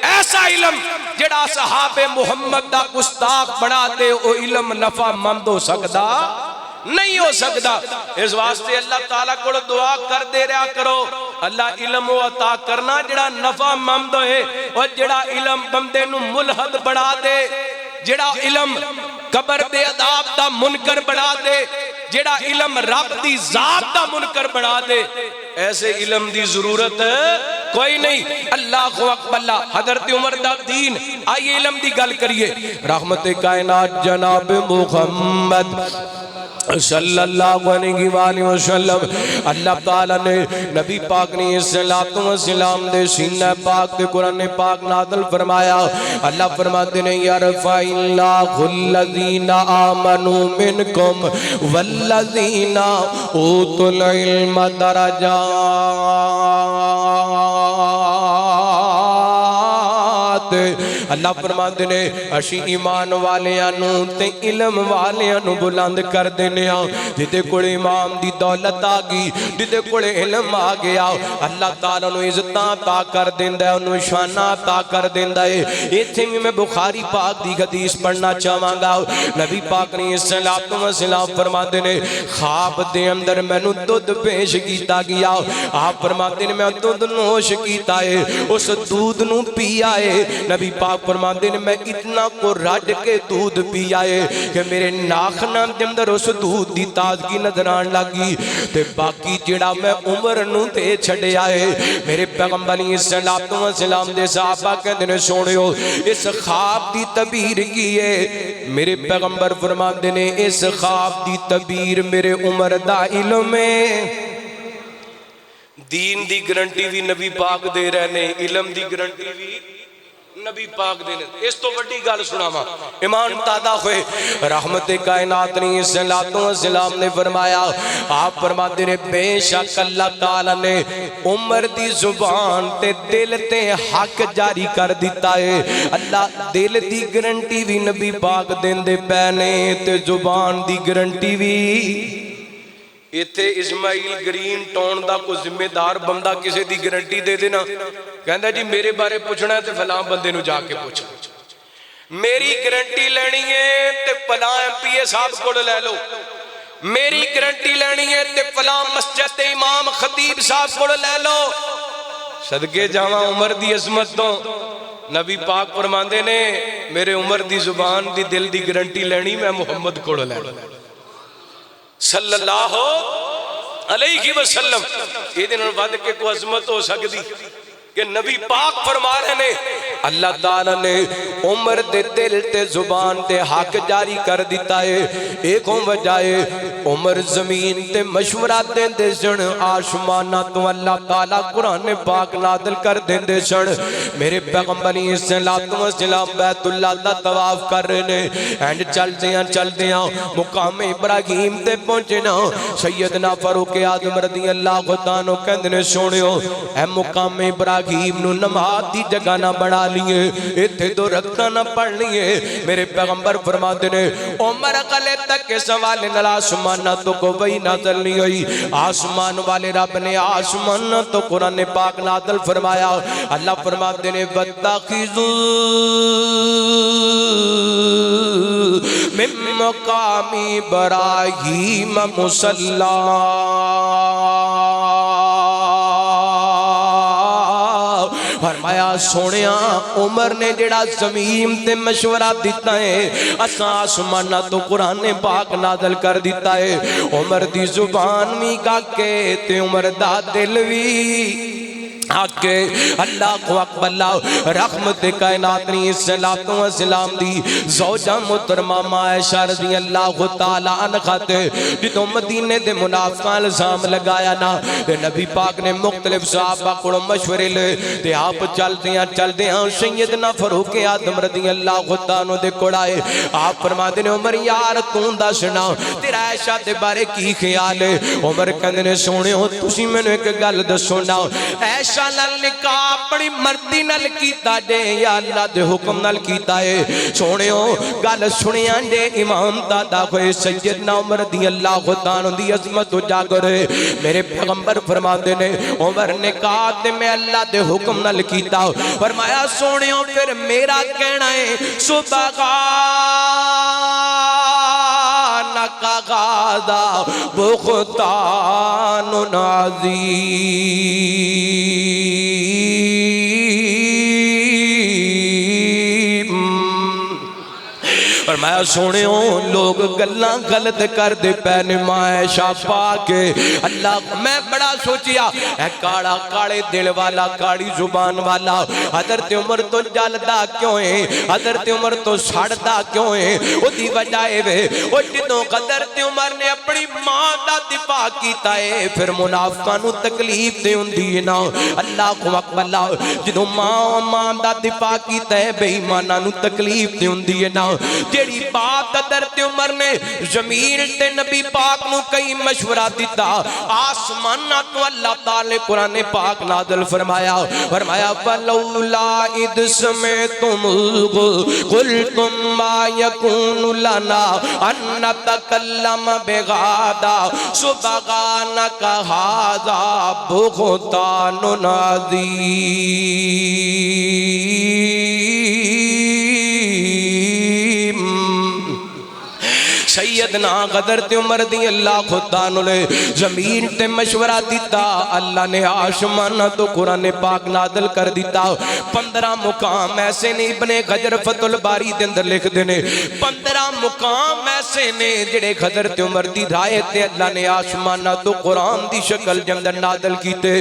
ایسا علم جڑا صحاب محمد دا گستاخ بڑھا دے او علم نفع مند ہو سکدا نہیں ہو سکتا اس واسطے اللہ تعالیٰ کو دعا کر دے رہا کرو اللہ علم و عطا کرنا جڑا نفع مند ہے اور جڑا علم بندے نو ملحد بڑھا دے جڑا علم قبر دے عذاب دا منکر بڑھا دے جڑا علم رب دی ذات دا منکر بڑھا دے ایسے علم دی ضرورت کوئی نہیں اللہ اکبر اللہ حضرت عمر دا دین آئیے علم دی گل کریے رحمت کائنات جناب محمد صلی اللہ علیہ وآلہ وسلم اللہ تعالیٰ نے نبی پاک نے صلوات و سلام دے سینہ پاک دے قرآن پاک نازل فرمایا اللہ فرماتے ہیں یرفع اللہ الذین آمنوا منکم والذین اوتوا العلم درجات اللہ فرماتے ہیں اشی ایمان والیاں تے علم والیاں بلند کر دینے جدے کوڑے امام دی دولت آگی جدے کوڑے علم آگیا اللہ تعالیٰ نو عزتاں عطا کر دیندہ ہے انو شانہ عطا کر دیندہ ہے ایتھے میں بخاری پاک دی حدیث پڑھنا چاہواں گا نبی پاک نے صلوات و سلام فرماتے ہیں خواب دے اندر میں نو دودھ پیش کیتا گیا آپ فرماتے ہیں میں دودھ نوش کیتا ہے اس دودھ نو پیا ہے نبی پاک فرماتے ہیں میں اتنا کو رج کے دودھ پی آئے کہ میرے ناخنہ دے اندر اس دودھ دی تازگی نظران لگی تے باقی جڑا میں عمر نو دے چھڑے آئے میرے پیغمبر صلوات و سلام دے صحابہ کہتے ہیں سوڑیو اس خواب دی تعبیر کیے میرے پیغمبر فرماتے ہیں اس خواب دی تعبیر میرے عمر دا علم ہے دین دی گارنٹی بھی نبی پاک دے رہے نے، علم دی گارنٹی بھی نبی پاک دے نے۔ اس تو بڑی گل سناواں، امام تازہ ہوئے رحمت کائنات علیہ السلام نے فرمایا، آپ فرماتے ہیں بے شک اللہ تعالیٰ نے عمر دی زبان تے دل تے حق جاری کر دیتا ہے۔ اللہ دل دی گارنٹی بھی نبی پاک دین دے پینے تے زبان دی گارنٹی بھی۔ ایتھے اسماعیل گرین ٹاؤن دا کوئی ذمہ دار بندہ کسی دی گارنٹی دے دینا، کہندا جی میرے بارے پوچھنا ہے تے فلاں بندے نو جا کے پوچھ، میری گارنٹی لینی ہے تے فلاں ایم پی اے صاحب کول لے لو، میری گارنٹی لینی ہے تے فلاں مسجد تے امام خطیب صاحب کول لے لو۔ صدقے جاواں عمر دی عظمت تو نبی پاک فرماندے نے میرے عمر دی زبان دی دل دی گارنٹی لینی میں محمد کول لے لو صلی اللہ علیہ وسلم۔ یہ دن بعد کے کوئی عظمت ہو سکتی کہ نبی پاک فرما رہے نے اللہ تعالیٰ نے عمر دے دل تے زبان تے حق جاری کر دیتا ہے۔ ایک وجہ ہے عمر زمین تے مشورہ دیں دے سن، آسمانہ تو اللہ تعالیٰ قرآن پاک نازل کر دیں دے سن۔ میرے پیغمبر علیہ السلام بیت اللہ دا طواف کر رہے نے، اینڈ چل دیاں مقام ابراہیم تے پہنچنا، سیدنا فاروق اعظم رضی اللہ عنہ کہندے نے سونیو اے مقام ابراہیم نو نماز دی جگہ نہ بنا لیے، ایتھے دو رکعتاں نہ پڑھ لیے۔ میرے پیغمبر فرماتے نے عمر گلے تک کے سوال نال آسمان تو کوئی نازل نہیں ہوئی، آسمان والے رب نے آسمان تو قرآن پاک نازل فرمایا۔ اللہ فرماتے نے وَاتَّخِذُوا مِن مَّقَامِ إِبْرَاهِيمَ مُصَلًّى، فرمایا سونیا عمر نے جڑا زمین تے مشورہ دیتا ہے، اساں آسمانہ تو قرآن پاک نازل کر دیتا ہے۔ عمر دی زبان بھی کاکے تے عمر دا دل بھی آکے۔ اللہ کو اکبر اللہ رحمت کائنات علیہ السلام دی زوجہ محترمہ عائشہ رضی اللہ تعالیٰ عنہ تے جدوں مدینے دے منافقاں الزام لگایا نا تے نبی پاک نے مختلف صحابہ کو مشورے لے تے آپ چل دیاں سیدنا فاروق اعظم رضی اللہ عنہ دے کول آئے۔ آپ فرماتے نے عمر یار توں دسنا تیرا عائشہ دے بارے کی خیال ہے؟ عمر کہندے نے سونیو تسی مینوں ایک گل دسو نا، عائشہ نال نکاح اپنی مردی نال کیتا جے یا اللہ دے حکم نال کیتا ہے؟ سونیو گل سنیاں جے امام دادا ہوئے سیدنا عمر رضی اللہ عنہ دی عظمت اجاگر ہے۔ میرے پیغمبر فرماتے نے عمر نکاح تے میں اللہ دے حکم نال کیتا، فرمایا سونیو پھر میرا کہنا ہے سبحانک غادا بہتان عظیم۔ اور میں سونیوں لوگ گلاں غلط کر دے پہنے عائشہ پاک اللہ میں بڑا سوچیا اے کاڑا کاڑے دل والا کاڑی زبان والا حضرت عمر تو جلدا کیوں ہے، حضرت عمر تو سڑدا کیوں ہے؟ او دی وجہ ہے او جدوں حضرت عمر نے اپنی ماں دا دفاع کیتا ہے پھر منافقاں نو تکلیف دے ہوندی ہے نا۔ اللہ کو اکبر اللہ جدوں ماں دا دفاع کیتا ہے بے ایماناں نو تکلیف دے ہوندی ہے نا۔ جیڑی بات حضرت عمر نے زمین تے نبی پاک نو کئی مشورہ دیتا، آسمانہ تو اللہ تعالی قرآن پاک نازل فرمایا فَلَوْلَا اِذْ سَمِعْتُمُ قُلْتُمْ مَا يَكُونُ لَنَا أَن نَّتَكَلَّمَ بِهَذَا سُبْحَانَكَ هَذَا بُهْتَانٌ عَظِيمٌ۔ سیدنا حضرت عمر رضی اللہ عنہ نے زمین تے مشورہ دیتا، اللہ نے آسمان تو قرآن پاک نازل کر دیتا۔ 15 مقام ایسے نے ابن حجر فتح الباری دے اندر لکھ دینے 15 مقام ایسے نے جڑے حضرت عمر دی رائے تے اللہ نے آسمان تو قرآن دی شکل دے اندر نازل کیتے۔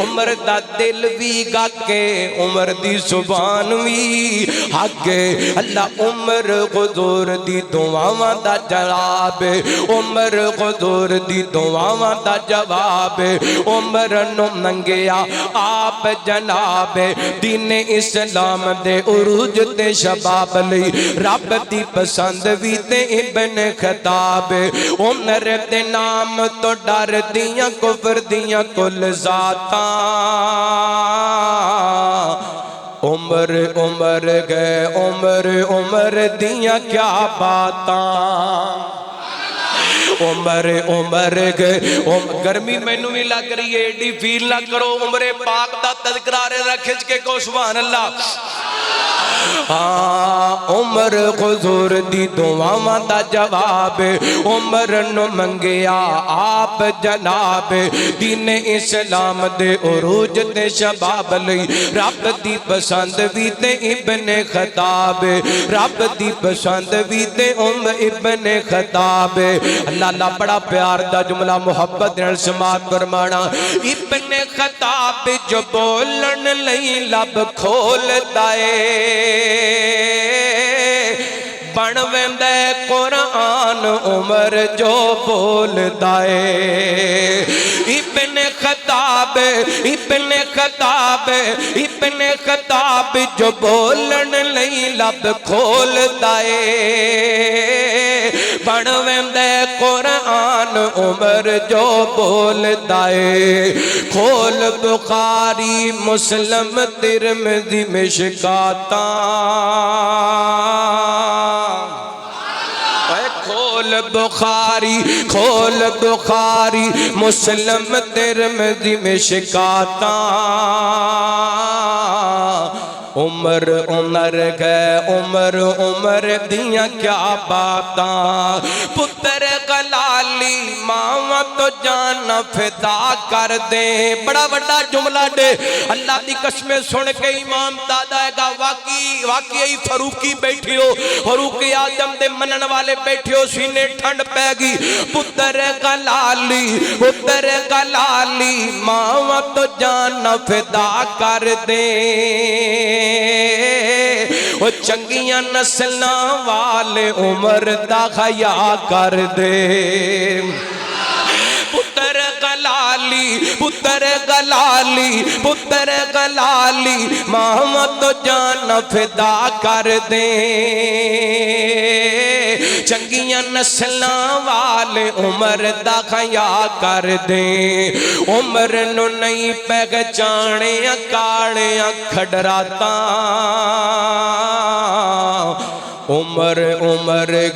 عمر دا دل بھی گاکے عمر دی زبان بھی حق اللہ عمر حضور دی دعاواں دا جواب عمر حضور دی دعاواں دا جواب عمر نو منگیا آپ جناب دین اسلام دے عروج تے شباب لئی رب دی پسند بھی تے ابن خطاب عمر دے نام تو ڈر دیاں کفر دیاں کل ذاتاں عمر عمر گئے عمر دیاں کیا باتاں عمر گئے گرمی میں نو بھی لگ رہی ہے ایڈی فیل نہ کرو عمر پاک دا تذکرہ رکھج کے کو سبحان اللہ عمر حضور دی دعاواں دا جواب عمر نو منگیا آپ جناب دین اسلام دے عروج تے شباب لئی رب دی پسند بھی تے ابن خطاب رب دی پسند بھی تے ابن خطاب اللہ بڑا پیار دا جملہ محبت نال سماعت فرمانا ابن خطاب جو بولن لئی لب کھول دائے بن ویندے قرآن عمر جو بول دائے ابن خطاب جو بولن لئی لب کھول دائے بن ویندے قرآن عمر جو بول دائے کھول بخاری مسلم ترمذی مشکاتاں کھول بخاری مسلم ترمذی مشکاتاں عمر گئے عمر دیاں کیا باتاں پتر غلالی ماں تو جان فدا کر دے بڑا بڑا جملہ دے اللہ دی قسمیں سن کے امام دادا ہے گا واقعی فاروقی بیٹھے ہو فاروق اعظم دے منن والے بیٹھے ہو سینے ٹھنڈ پہ گی پتر غلالی ماں تو جان فدا کر دے وہ چنگیاں نسلاں والے عمر دا خیا کر دے پتر غلالی محمد جان فدا کر دے چنگیاں نسلاں والے عمر دا خیا کر دے عمر نو نہیں پہچانے کاڑے کھڈراتاں عمر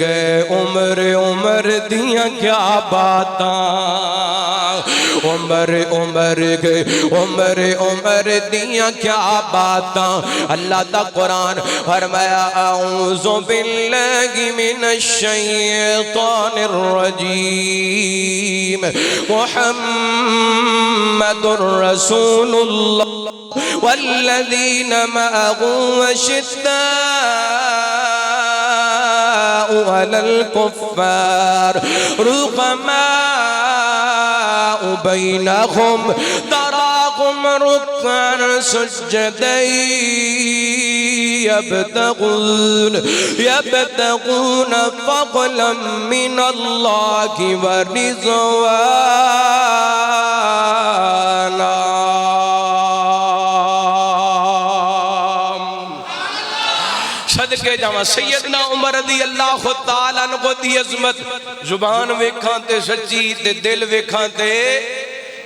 گئے عمر دیاں کیا باتاں عمر گئے عمر دیاں کیا باتاں اللہ دا قرآن فرمایا اعوذ باللہ من الشیطان الرجیم محمد رسول اللہ والذین معه أشداء على الكفار رحماء بينهم تراهم ركعا سجدا يبتغون فضلا من الله ورضوانا صدقے جاواں سیدنا عمر رضی اللہ تعالیٰ عنہ دی عظمت زبان ویکھاں تے سچی تے دل ویکھاں تے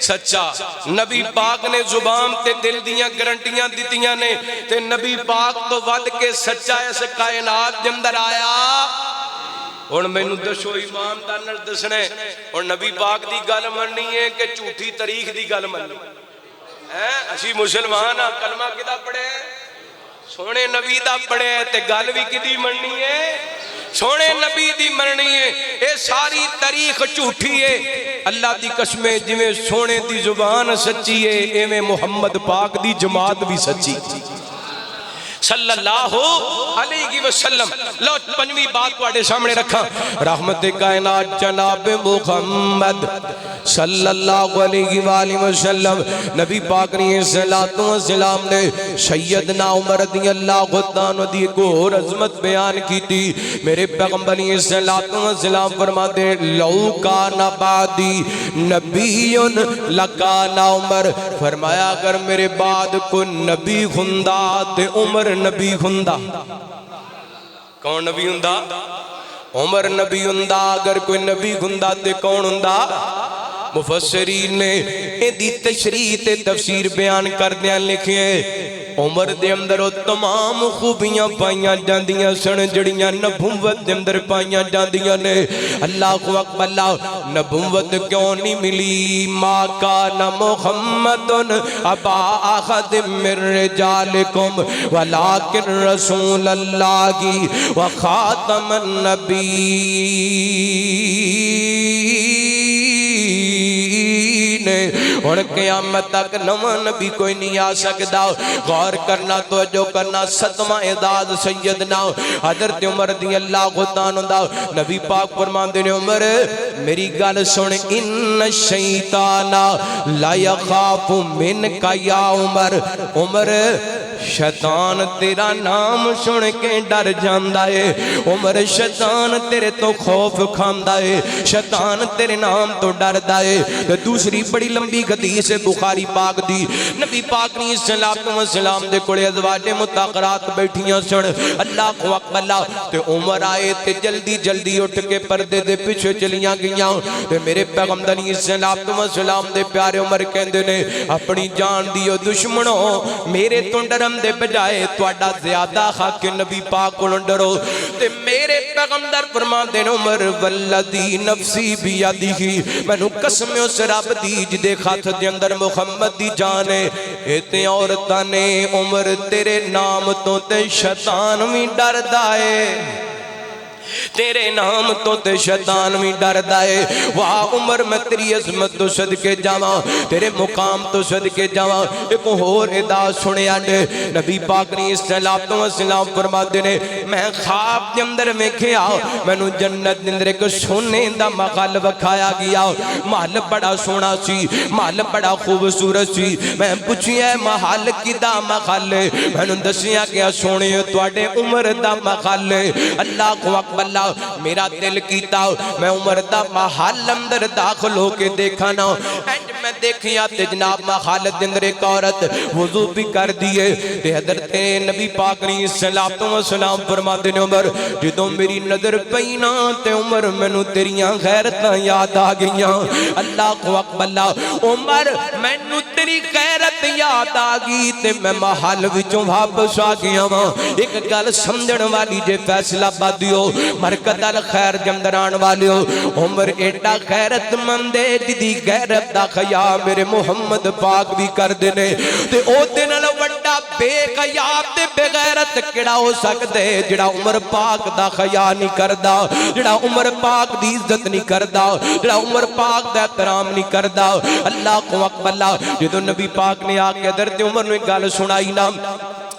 سچا نبی پاک نے زبان تے دل دیاں گارنٹیاں دتیاں نے تے نبی پاک تو ود کے سچا اس کائنات دے اندر آیا ہن مینوں دسو ایمان نال دسنا ہے ہن نبی پاک دی گل مننی ہے کہ جھوٹی تاریخ دی گل مننی ہے اسی مسلمان ہاں کلمہ کدا پڑھے سونے نبی دا پڑھے تے گل بھی کدی مننی ہے سونے نبی دی مننی ہے اے ساری تاریخ جھوٹی ہے اللہ دی قسمیں جویں سونے دی زبان سچی ہے ایویں محمد پاک دی جماعت بھی سچی صلی اللہ علیہ وسلم. لو پنجویں بات کو آڑے سامنے رکھا. رحمت کائنات جناب محمد صلی اللہ علیہ وآلہ وسلم نبی پاک نے السلام نے سیدنا عمر رضی اللہ عنہ دی کو اور عظمت بیان کی تھی. میرے پیغمبر السلام فرما دے لو کان بعدی نبی لکان عمر. فرمایا اگر میرے بعد کو نبی ہندا تے عمر نبی ہندا. کون نبی ہندا؟ عمر نبی ہندا. اگر کوئی نبی ہندا تے کون ہندا؟ مفسرین نے ایدی تشریح تے تفسیر بیان کردیاں لکھے عمر دے اندر وہ تمام خوبیاں پائیاں جاندیاں سن جڑیاں نبوت دے اندر پائیاں جاندیاں نے. اللہ اکبر. نبوت کیوں نہیں ملی؟ ما کان محمد ابا احد من رجالکم ولکن رسول اللہ و خاتم النبیین. اور قیامت تک نواں نبی کوئی نہیں آ سکتا. غور کرنا توجہ کرنا. ستواں اعزاز سیدنا حضرت عمر رضی اللہ عنہ. نبی پاک فرماندے نے عمر میری گل سن. ان الشیطان لا یخاف منک یا عمر. عمر شیطان تیرا نام سن کے ڈر جاندا ہے. عمر شیطان تیرے تو خوف کھاندا ہے. شیطان تیرے نام تو ڈردا ہے. دوسری بڑی لمبی حدیث بخاری پاک دی. نبی پاک نے السلام دے کولے ازواج مطہرات بیٹھیاں سن. اللہ اکبر. تے عمر آئے تے جلدی جلدی اٹھ کے پردے دے پیچھے چلیاں گئیاں. تے میرے پیغمبر السلام دے پیارے عمر کہندے نے اپنی جان دیو دشمنوں میرے تو ڈرن دے بجائے تواڈا زیادہ حق نبی پاک کولوں ڈرو. تے میرے پیغمبر فرماندے نے عمر والذی نفسی بیدہ مینوں قسم اس رب دی جدے ہاتھ دے اندر محمد دی جان ہے. اتے عورتاں نے عمر تیرے نام تو تے شیطان بھی ڈردا ہے. تیرے نام تو تے شیطان بھی ڈردا ہے. واہ عمر میں تیری عظمت تو صدقے جاواں تیرے مقام تو صدقے جاواں. ایک اور ادا سنیا نے نبی پاک نے السلام فرماندے نے میں خواب دے اندر ویکھیا مینوں جنت دے اندر ایک سونے دا محل وکھایا گیا. محل بڑا سونا سی. محل بڑا خوبصورت سی. میں پوچھیا محل کدا محل ہے؟ مینوں دسیا گیا سونے تواڈے عمر دا محل ہے. اللہ اکبر. میرا دل کیتا میں عمر دا محل اندر داخل ہو کے دیکھا نا. میں دیکھیا تے جناب محل دے اندر ایک عورت وضو بھی کر دیئے. تے حضرت نبی پاک نے السلام فرماتے نے عمر جدوں میری نظر پینا تے عمر مینوں تیریاں غیرتاں یاد آ گئیاں. اللہ اکبر. عمر مینوں تیری غیرت یاد آ گئی تے میں محل وچوں واپس آ گیا ہاں. ایک گل سمجھن والی جے فیصلہ بادیو مرکز الخیر جمدران والیو عمر ایڈا غیرت مندے جدی غیرت دا خیا میرے محمد پاک بھی کر دینے. تے او دنال وڈا بے قیاب تے بے غیرت کڑا ہو سکتے جڑا عمر پاک دا خیا نہیں کردہ, جڑا عمر پاک دی عزت نہیں کردہ, جڑا عمر پاک دا احترام نہیں کردہ. اللہ کو اکبر. جدو نبی پاک نے آکے حضرت عمر نے گال سنائی نا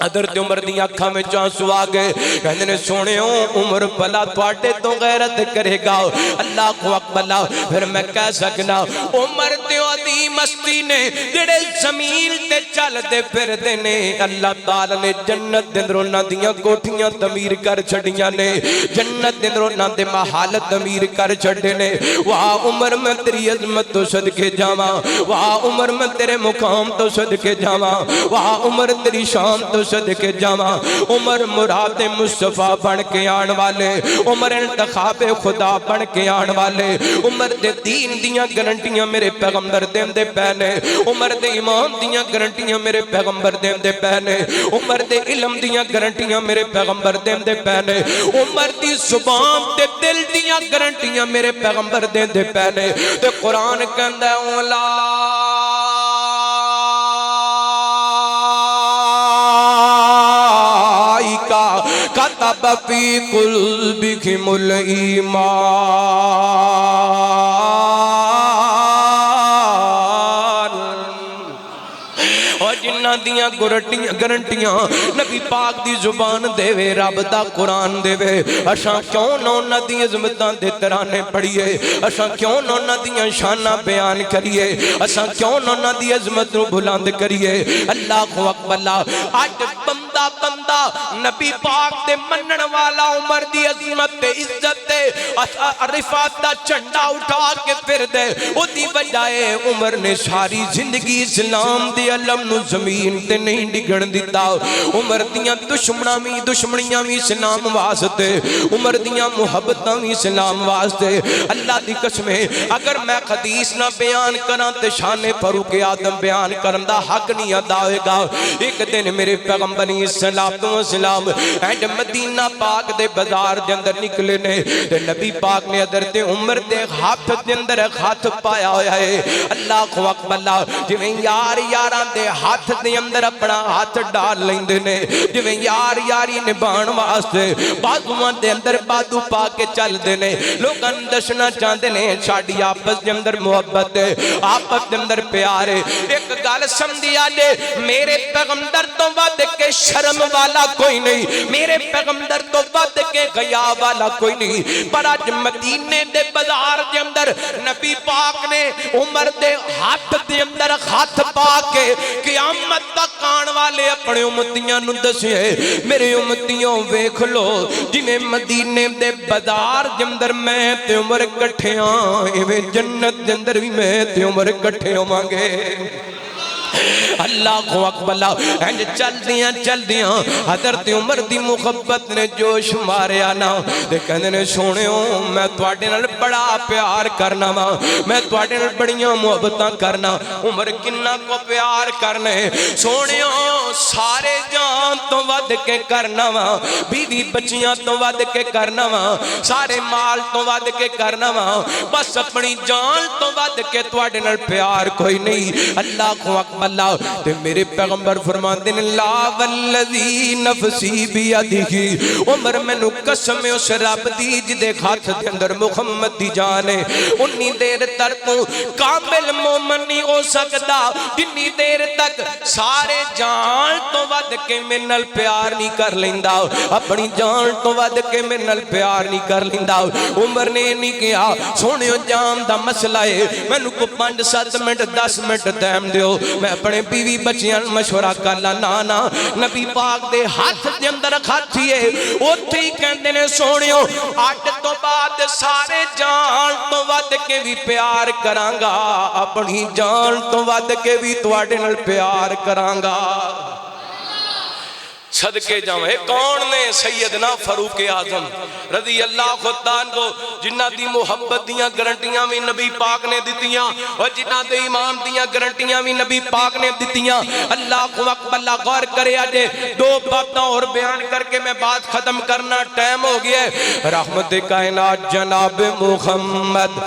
حضرت عمر دی آنکھاں میں چانسو آگئے کہنے نے سونے عمر پلا تواڈے تو غیرت کرے گا. اللہ کو اکبر. پھر میں کہہ سکنا عمر تے عظیم مستی نے جڑے زمین تے چل دے پھر دینے اللہ تعالیٰ نے جنت دے اندر انہاں دیاں کوٹھیاں تعمیر کر چھڑیاں نے. جنت دے اندر انہاں دے محل تعمیر کر چھڑے نے. واہ عمر میں تیری عظمت تو صدقے جاواں. واہ عمر میں تیرے مقام تو صدقے جاواں. واہ عمر تیری شان تو صدقے جاواں. عمر مراد مصطفیٰ بن کے آن والے, عمر انتخاب خدا بن کے آن والے, عمر دے دین دیاں گرنٹیاں میرے پیغمبر دین دے پہنے, عمر دے ایمان دیاں گرنٹیاں میرے پیغمبر دین دے پہنے, عمر دے علم دیاں گرنٹیاں میرے پیغمبر دین دے پہنے, عمر دی زبان دے دل دیاں گرنٹیاں میرے پیغمبر دین دے پہنے. تے قرآن کہندہ اولا کتب فی قلوبکم الایمان. اور جنہ دیاں گارنٹیاں نبی پاک دی زبان دے وے رب دا قرآن دے وے اساں کیوں نہ انہاں دی عظمتاں دے ترانے پڑھیے اساں کیوں نہ انہاں دیاں شاناں بیان کریے اساں کیوں نہ انہاں دی عظمت نو بلند کریے اللہ اکبر اج بندہ نبی پاک دے منن والا عمر دی عظمت تے عزت تے رفعت دا جھنڈا اٹھا کے پھر دے او دی بجائے عمر نے ساری زندگی اسلام دے علم نو زمین تے نہیں ڈگن دیتا عمر دیاں دشمنیاں بھی اسلام واسطے عمر دیاں محبتاں بھی اسلام واسطے اللہ دی قسم اگر میں حدیث نہ بیان کراں تے شان فاروق اعظم بیان کرن دا حق نہیں ادا ہوئے گا ایک دن میرے پیغمبر اسلام اینڈ مدینہ پاک دے بازار دے اندر نکلے نے نبی پاک نے حضرت عمر دے ہاتھ دے اندر ہاتھ پایا ہویا ہے اللہ اکبر جویں یاران دے ہاتھ دے اندر اپنا ہاتھ ڈال لیندے نے جویں یاری نبھان واسطے بازواں دے اندر بازو پا کے چل دے نے لوگاں دسنا چاہندے نے ساڈی آپس دے اندر محبت ہے آپس دے اندر پیار ہے ایک گل سمجھیا جے میرے پیغمبر تو ود کے شرم والا کوئی نہیں میرے پیغمبر تو ود کے غیا والا کوئی نہیں پر اج مدینے دے بازار دے اندر نبی پاک نے عمر دے ہاتھ دے اندر ہاتھ پا کے قیامت تک آن والے اپنے امتیاں نو دسے میرے امتیوں ویکھ لو جویں مدینے دے بازار دے اندر میں تے عمر کٹھے ہاں ایویں جنت دے اندر بھی میں تے عمر کٹھے ہوواںگے اللہ اکبر اینج چل دیاں حضرت عمر دی محبت نے جوش ماریا نا تے کہندے نے سونےو میں تواڈے نال بڑا پیار کرنا وا میں تواڈے نال بڑیاں محبتاں کرنا عمر کنا کو پیار کرنے سونےو سارے جان تو ود کے کرنا وا بیوی بچیاں تو ود کے کرنا وا سارے مال تو ود کے کرنا وا بس اپنی جان تو ود کے تواڈے نال پیار کوئی نہیں اللہ اکبر اللہ تے میرے پیغمبر فرماندے نے لا والذی نفسی بیدہ عمر مینوں قسم اس رب دی جدے ہاتھ دے اندر محمد دی جان ہے انی دیر تک تو کامل مومن نہیں ہو سکدا جنی دیر تک سارے جان تو ود کے میرے نال پیار نہیں کر لیندا اپنی جان تو ود کے میرے نال پیار نہیں کر لیندا عمر نے نہیں کہا سونیو جان دا مسئلہ ہے مینوں کو 5-7 منٹ 10 منٹ ٹائم دیو میں اپنے بیوی بچیاں مشورہ کر لا نا نبی پاک دے ہاتھ دے اندر کھاتیے اوتھے ہی کہندے نے سونیو اج تو بعد سارے جان تو ود کے بھی پیار کراں گا اپنی جان تو ود کے بھی تواڈے نال پیار کراں گا صدقے جاؤں ہے کون نے سیدنا فاروق اعظم رضی اللہ عنہ کو جنہ دی محبت دیاں گارنٹیاں بھی نبی پاک نے دتیاں اور جنہ دے ایمان دیاں گارنٹیاں بھی نبی پاک نے دتیاں اللہ اکبر اللہ غور کرے آجے 2 باتاں اور بیان کر کے میں بات ختم کرنا ٹائم ہو گیا ہے رحمت کائنات جناب محمد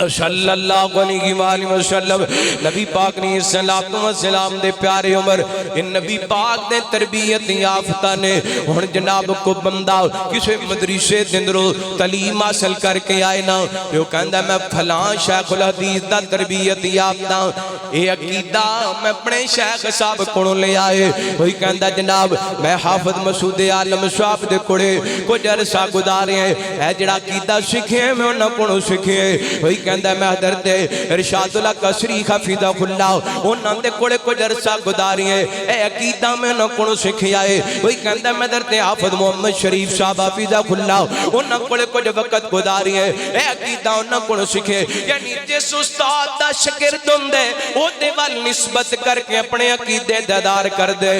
صلی اللہ علیہ وآلہ وسلم نبی پاک نے السلام دے پیارے عمر ان نبی پاک نے تربیت یافتہ نے ہن جناب کو بندہ کسے مدرسے دندرو تعلیم حاصل کر کے آئے نا جو کہندا میں فلاں شیخ الحدیث دا تربیت یافتہ اے عقیدہ میں اپنے شیخ صاحب کو لے آئے وہی کہندا جناب میں حافظ مسعود عالم صاحب دے کوڑے کچھ عرصہ گزارے ہیں اے جڑا عقیدہ سکھے میں انہاں کو سکھے وہی کہندا میں حضرت ارشاد اللہ قصری حفظہ اللہ انہاں دے کوڑے کچھ عرصہ گزارے ہیں اے عقیدہ میں انہاں کو سکھیا ہے وہی کہندا میں حضرت حافظ محمد شریف صاحب حفظہ اللہ انہاں کوڑے کچھ وقت گزارے ہیں اے عقیدہ انہاں کو سکھے یعنی جس استاد دا شاگرد ہوندے او دے ول نسبت کر کے اپنے عقیدے دادار کر دے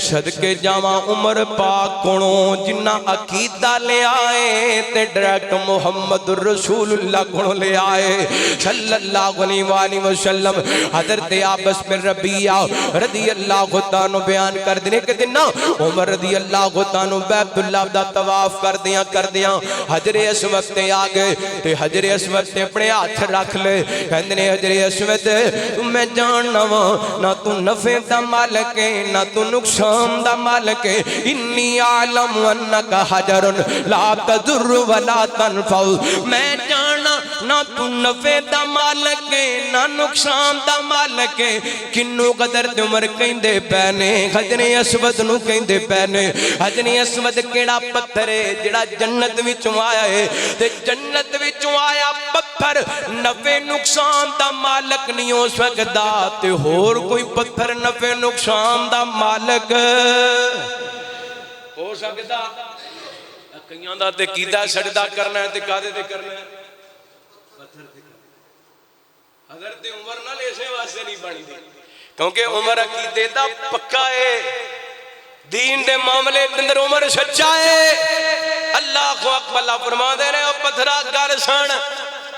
صدقے جاواں عمر پاک کونوں جنہ عقیدہ لے آئے تے ڈائریکٹ محمد رسول اللہ کو لے آئے صلی اللہ علیہ وآلہ وسلم حضرت عباس بن ربیعہ رضی اللہ عنہ بیان کر دینے کہ دن عمر رضی اللہ عنہ بیت اللہ دا طواف کر دیاں حجر اسود تے آگے تے حجر اسود تے اپنے ہاتھ رکھ لے کہندے حجر اسود میں جاننا نہ تو نفع دا مالک ہے نہ تو نقصان دا مالک ہے انی عالم انکا حجر لا تضر ولا تنفع میں جاننا نہ تو نفع دا مالک ہے نہ نقصان دا مالک ہے کنو قدر تے عمر کہندے پینے حجر اسود نو کہندے پینے حجر اسود کیڑا پتھر ہے جڑا جنت وچوں آیا ہے تے جنت وچوں آیا پتھر نفع نقصان دا مالک نہیں ہو سکدا تے ہور کوئی پتھر نفع نقصان دا مالک ہو سکدا کئیاں دا تے کیدا سجدہ کرنا ہے تے کادے تے کرنا ہے پتھر تے کرنا حضرت عمر نال اسے واسطے نہیں بنی دی کیونکہ عمر عقیدے دا پکا ہے دین دے معاملے اندر عمر سچا ہے اللہ اکبر اللہ فرما دے رہے او پتھرا گر سن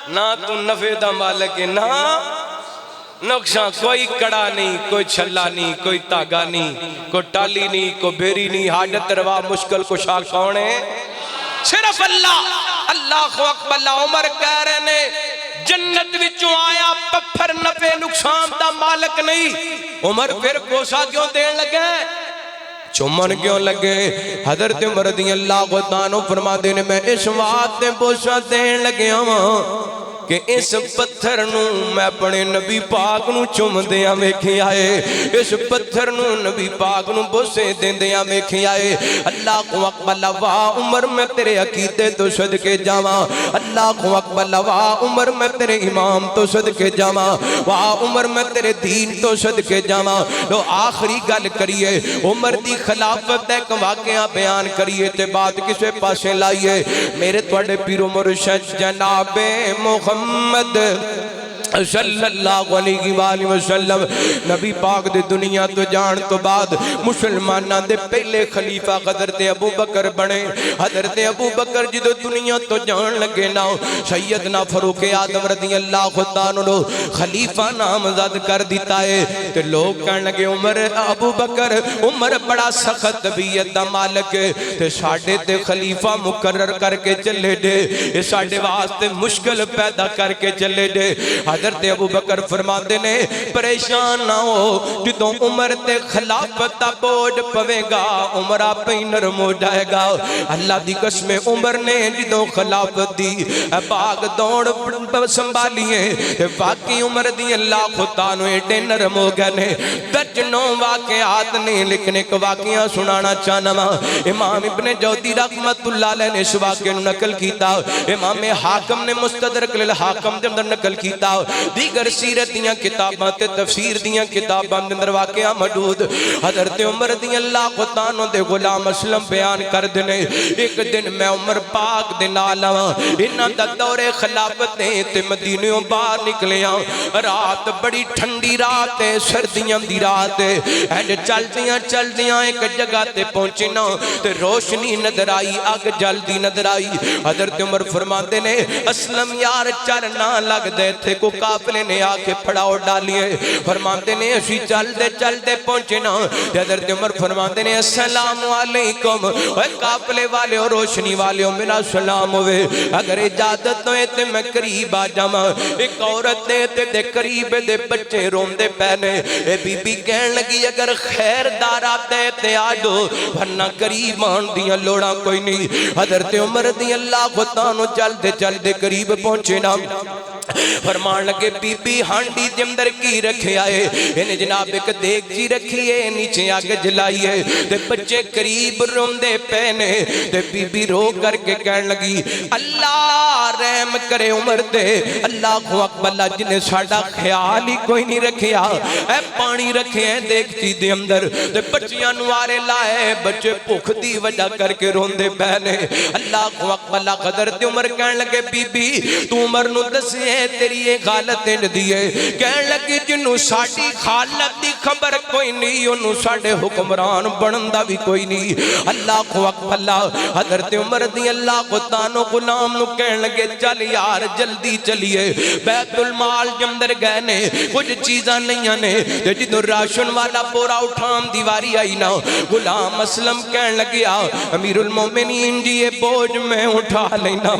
نہ تو نفع دا مالک ہے نہ نقصان کوئی کڑا نہیں کوئی چھلا نہیں کوئی تاگا نہیں کوئی ٹالی نہیں کوئی بیری نہیں حاجت روا مشکل کو شاک کون ہے صرف اللہ اکبر اللہ عمر کہہ رہے نے جنت وچوں آیا پتھر نفع نقصان دا مالک نہیں عمر پھر بوسا کیوں دین لگے چمن کیوں لگے حضرت عمر رضی اللہ عنہ فرما دینے میں اس وقت بوسا دین لگے ہوں کہ اس پتھر نو میں اپنے نبی پاک نو چم دیا ویکھی آئے اس پتھر نو نبی پاک نو بوسے دین دیا ویکھی آئے اللہ کو اکبر واہ عمر میں تیرے عقیدے تو صدقے جاواں اللہ کو اکبر واہ عمر میں تیرے امام تو صدقے جاواں واہ عمر میں تیرے دین تو صدقے جاواں لو آخری گل کریے عمر دی خلافت ایک واقعہ بیان کریے تے بات کسے پاسے لائیے میرے توڑے پیر و مرشد جناب محمد صلی اللہ علیہ وآلہ وسلم نبی پاک دے دنیا تو جان تو بعد مسلمانہ دے پہلے خلیفہ حضرت ابو بکر بنے حضرت ابو بکر جدو دنیا تو جان لگے نا سیدنا فاروق اعظم رضی اللہ عنہ خلیفہ نامزد کر دیتا ہے تو لوگ کہنے لگے عمر ابو بکر عمر بڑا سخت طبیعت دا مالک ہے تو ساڑھے تے خلیفہ مقرر کر کے چلے دے یہ ساڑھے واسطے مشکل پیدا کر کے چلے دے حضرت ابو بکر فرماتے نے پریشان نہ ہو جدوں عمر تے خلافت دا بوجھ پوے گا عمر آپ ہی نرم ہو جائے گا اللہ دی قسم عمر نے جدوں خلافت دی باغ دوڑ سنبھالیے واقعی عمر دی اللہ خدا نو ایڈے نرم ہو گئے نے درجنوں واقعات نے لیکن ایک واقعہ سنانا چاہنا امام ابن جوزی رحمت اللہ علیہ نے اس واقعے نقل کیتا امام حاکم نے مستدرک للحاکم دے اندر نقل کیتا دیگر سیرت دیاں کتاباں تے تفسیر دیاں کتاباں اندر واقعہ موجود حضرت عمر رضی اللہ عنہ دے غلام اسلم بیان کر دینے ایک دن میں عمر پاک دے نال انہاں دا دور خلافت تے مدینیوں باہر نکلیاں رات بڑی ٹھنڈی رات ہے سردیاں دی رات ہے اینڈ چل دیاں ایک جگہ تے پہنچے نا تے روشنی نظر آئی اگ جلدی نظر آئی حضرت عمر فرماتے نے اسلم یار چرنا لگ دے تھے کو قافلے نے آکے پھڑاؤ ڈالیے فرماتے نے اسی چل دے پہنچے نا حضرت عمر فرماتے نے السلام علیکم اے قافلے والے اور روشنی والے میرا سلام ہوئے اگر اجازت ہوئے تے میں قریب آ جاما ایک عورت دے قریب دے بچے رون دے پہنے اے بی بی کہن لگی اگر خیر دارا تے آڈو ورنہ قریب آن دیا لوڑا کوئی نہیں حضرت عمر دی اللہ خطانو چل دے قریب پہنچے نا فرمان لگے بی بی ہانڈی دے اندر کی رکھے آئے انہیں جناب ایک دیکھ جی رکھیے نیچے آگ جلائیے دے بچے قریب روندے پہنے دے بی بی رو کر کے کہنے لگی اللہ رحم کرے عمر دے اللہ کو اکبر جنہیں ساڑھا خیال ہی کوئی نہیں رکھیا اے پانی رکھے ہیں دیکھ جی دے اندر دے بچیاں نوارے لائے بچے پوکھ دی وجہ کر کے روندے پہنے اللہ کو اکبر حضرت عمر کہنے لگے بی بی تو عمر نو دسے تیری ایک حالت دیئے کہنے لگی جنہوں ساڑھی حالت دی خبر کوئی نہیں انہوں ساڑھے حکمران بڑندہ بھی کوئی نہیں اللہ کو اکبر حضرت عمر دی اللہ کو تانو غلام نو کہنے لگے چل یار جلدی چلیے بیت المال جمدر گئے نے کچھ چیزاں نہیں آنے جدو راشن والا پورا اٹھام دیواری آئی نا غلام اسلم کہنے لگے امیر المومنین جی یہ بوجھ میں اٹھا لینا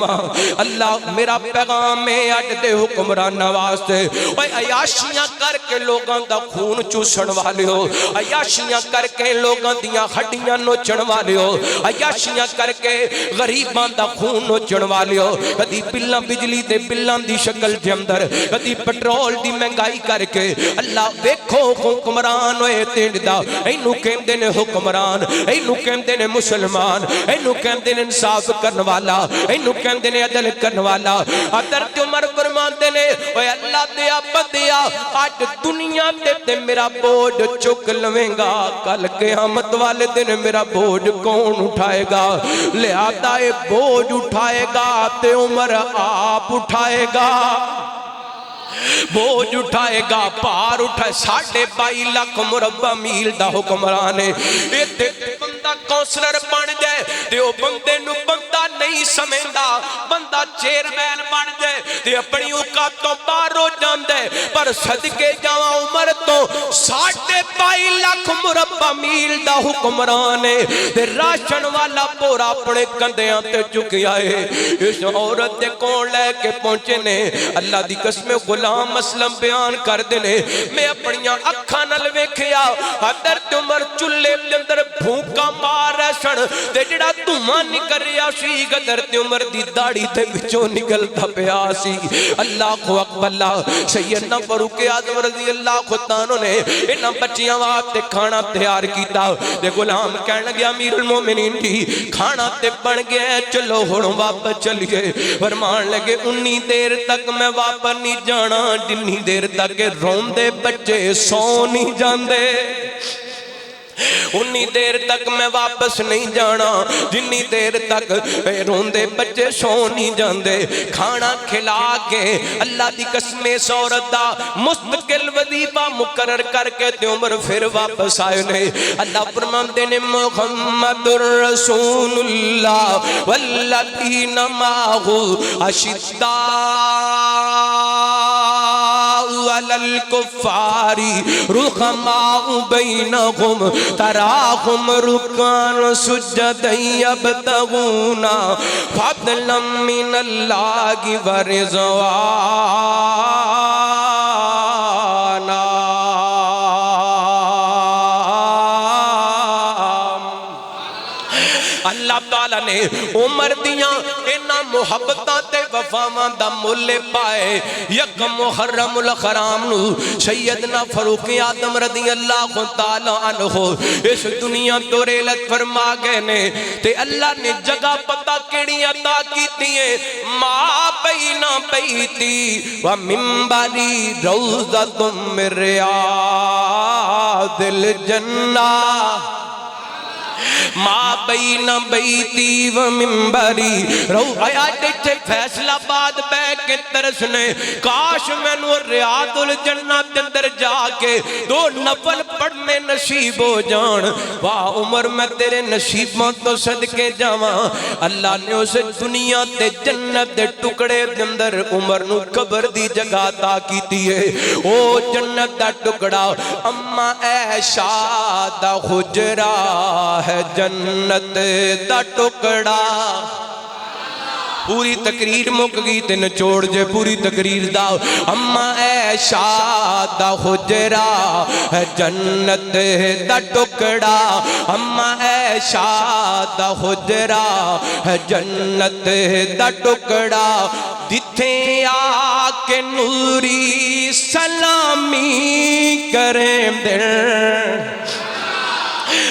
اللہ میرا پیغام ہے آج دے حکمرانہ واسطے اوے عیاشیاں کر کے لوگاں دا خون چوسن والے ہو عیاشیاں کر کے لوگاں دیاں ہڈیاں نوچن والے ہو عیاشیاں کر کے غریباں دا خون نوچن والے ہو کدی بلاں بجلی دے بلاں دی شکل دے اندر کدی پٹرول دی مہنگائی کر کے اللہ دیکھو حکمران ہوئے تینڈ دا اینو کہندے نے حکمران اینو کہندے نے مسلمان اینو کہندے نے انصاف کرن والا اینو کہندے نے عدل کرن والا حضرت عمر فرماندے نے اوے اللہ دیا بندیا آج دنیا تے میرا بوجھ چک لویں گا کل قیامت والے دن میرا بوجھ کون اٹھائے گا لہذا اے بوجھ اٹھائے گا تے عمر آپ اٹھائے گا بوجھ اٹھائے گا پار اٹھائے 22.5 لاکھ مربع میل دا حکمران ہے ایتھے بندہ کونسلر بن جائے تے او بندے نو بندہ نہیں سمجھدا بندہ چیئرمین بن جائے تے اپنی اوقات تو باہر ہو جاندے پر صدقے جاواں عمر تو 22.5 لاکھ مربع میل دا حکمران ہے تے راشن والا پورا اپنے کندھیاں تے چکیا ہے اس عورت دے کون لے کے پہنچے نے اللہ دی قسم غلام مسلم بیان کر دینے میں اپنیاں اکھاں نال ویکھیا حضرت عمر چولہے دے اندر بھوکا مار رہے سن تے جڑا دھواں نکل رہا سی حضرت عمر دی داڑھی تے وچوں نکلتا پیا سی اللہ اکبر اللہ سیدنا فاروق اعظم رضی اللہ عنہ نے انہاں بچیاں واسطے کھانا تیار کیتا تے غلام کہن لگا امیر المومنین جی کھانا تے بن گیا چلو ہن واپس چلیے فرمان لگے 19 دیر تک میں واپس نہیں جانا جنی دیر تک روندے بچے سو نہیں جاندے انی دیر تک میں واپس نہیں جانا جنی دیر تک روندے بچے سو نہیں جاندے کھانا کھلا کے اللہ دی قسم عورت دا مستقل وظیفہ مقرر کر کے تے عمر پھر واپس آئے نے اللہ فرماندے نے محمد رسول اللہ والذین معہ اشداء علی الکفار رحماء بینہم تراہم رکعا سجدا یبتغون فضلا من اللہ ورضوانا اللہ تعالیٰ نے عمر دیاں انہاں محبتاں تے وفاواں دا ملے پائے یک محرم الحرام نو سیدنا فاروق اعظم رضی اللہ تعالیٰ عنہ اس دنیا تو ریلت فرما گئے نے تے اللہ نے جگہ پتہ کیڑی عطا کیتی ہے ما بین بیتی و منبری روضۃ من ریاض الجنہ ما بین بیتی و منبری رو آیات تے فیصلہ باد بے کے ترسنے کاش میں نو ریاض الجنہ اندر جا کے 2 نفل پڑھنے نصیب ہو جان واہ عمر میں تیرے نصیبوں تو صدقے جاواں اللہ نے اسے دنیا تے جنت دے ٹکڑے دے اندر عمر نو قبر دی جگہ عطا کیتی ہے او جنت دا ٹکڑا اما عائشہ دا حجرہ ہے جنت دا ٹکڑا پوری تقریر مک گئی تے نچوڑ جے پوری تقریر دا اما عائشہ دا حجرہ ہے جنت دا ٹکڑا اما عائشہ دا حجرہ ہے جنت دا ٹکڑا جتھے آ کے نوری سلامی کریں دل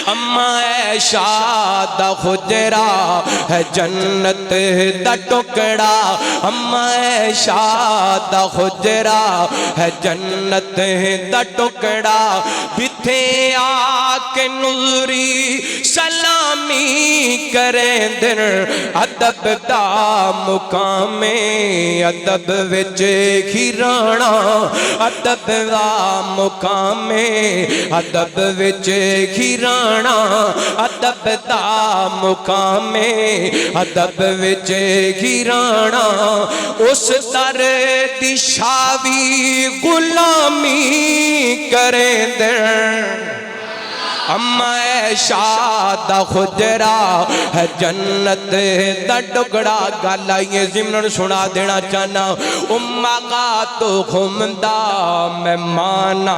اما عائشہ دا حجرہ ہے جنت دا ٹکڑا اما عائشہ دا حجرہ ہے جنت دا ٹکڑا بتھے آ کے نوری سلامی کریں دن ادب دا مقام ادب وچ کھیرانا ادب دا مقام ادب وچ کھیرانا ادب دا مقام ادب وچ گرانا اس در دی شاوی غلامی کریں دن اما عائشہ دا خجرہ ہے جنت دا ٹکڑا، گل آئیے ضمن سنا دینا چاہنا، امہ کا تو خمدہ میں مانا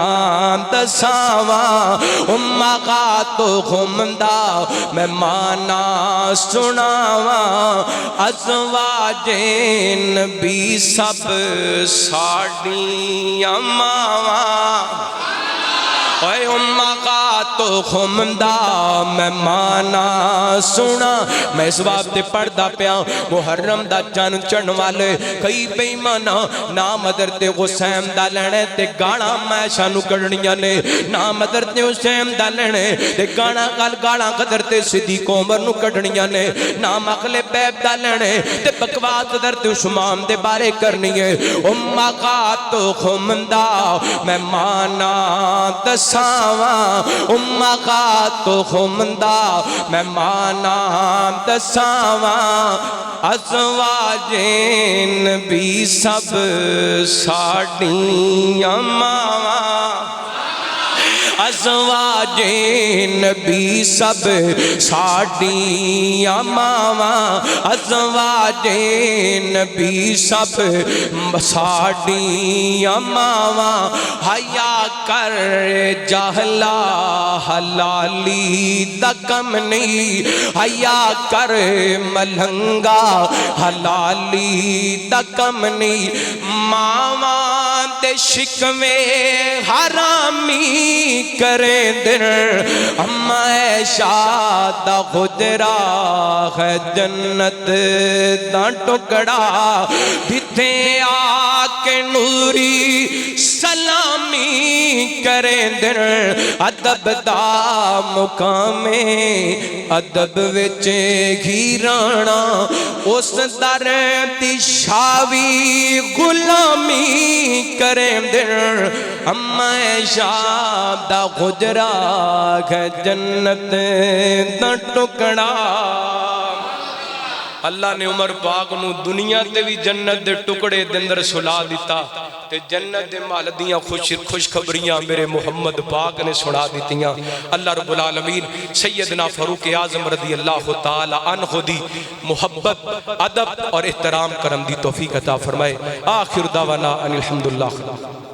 دساواں، امہ کا تو خمدہ میں مانا سناواں، ازواج نبی سب ساڑیاں ماواں، اے امہ کا تو خمدہ میں مانا سنا۔ میں اس وقت پڑھدا پیا محرم دا چن چڑھن والے کئی بے ایمانا نام حضرت حسین دا لینے تے گانا میں شانو کڑنیاں نے، نام حضرت حسین دا لینے تے گانا گانا حضرت صدیق عمر نو کڑنیاں نے، نام اخل بیب دا لینے تے بکواس حضرت عثمان دے بارے کرنی ہے۔ امہ کا تو خمدہ میں مانا دساواں، امہ کا تو خمدہ میں مانا دساواں، ازواج نبی سب ساڑیاں ماواں، ازواج نبی سب ساڑیاں ماواں، ازواج نبی سب ساڑیاں ماواں، حیا کر جہلا حلالی دا کم نہیں، حیا کر ملنگا حلالی دا کم نہیں، ماواں دے شکوے حرامی کریں دن، امہ عائشہ دا خجرہ ہے جنت دا ٹکڑا، دھتے آ کے نوری سلامی کریں دن، ادب دا مقام ادب وچ گھیرانا، اس در دی شاوی غلامی کریں دن، امہ عائشہ دا خجرہ ہے جنت دا ٹکڑا۔ اللہ نے عمر پاک نو دنیا تے بھی جنت دے ٹکڑے دے اندر سلا دیتا تے جنت دے مال دیاں خوش خبریاں میرے محمد پاک نے سنا دیتیاں۔ اللہ رب العالمین سیدنا فاروق اعظم رضی اللہ تعالی عنہ دی محبت ادب اور احترام کرم دی توفیق عطا فرمائے۔ آخر دعوانا ان الحمدللہ۔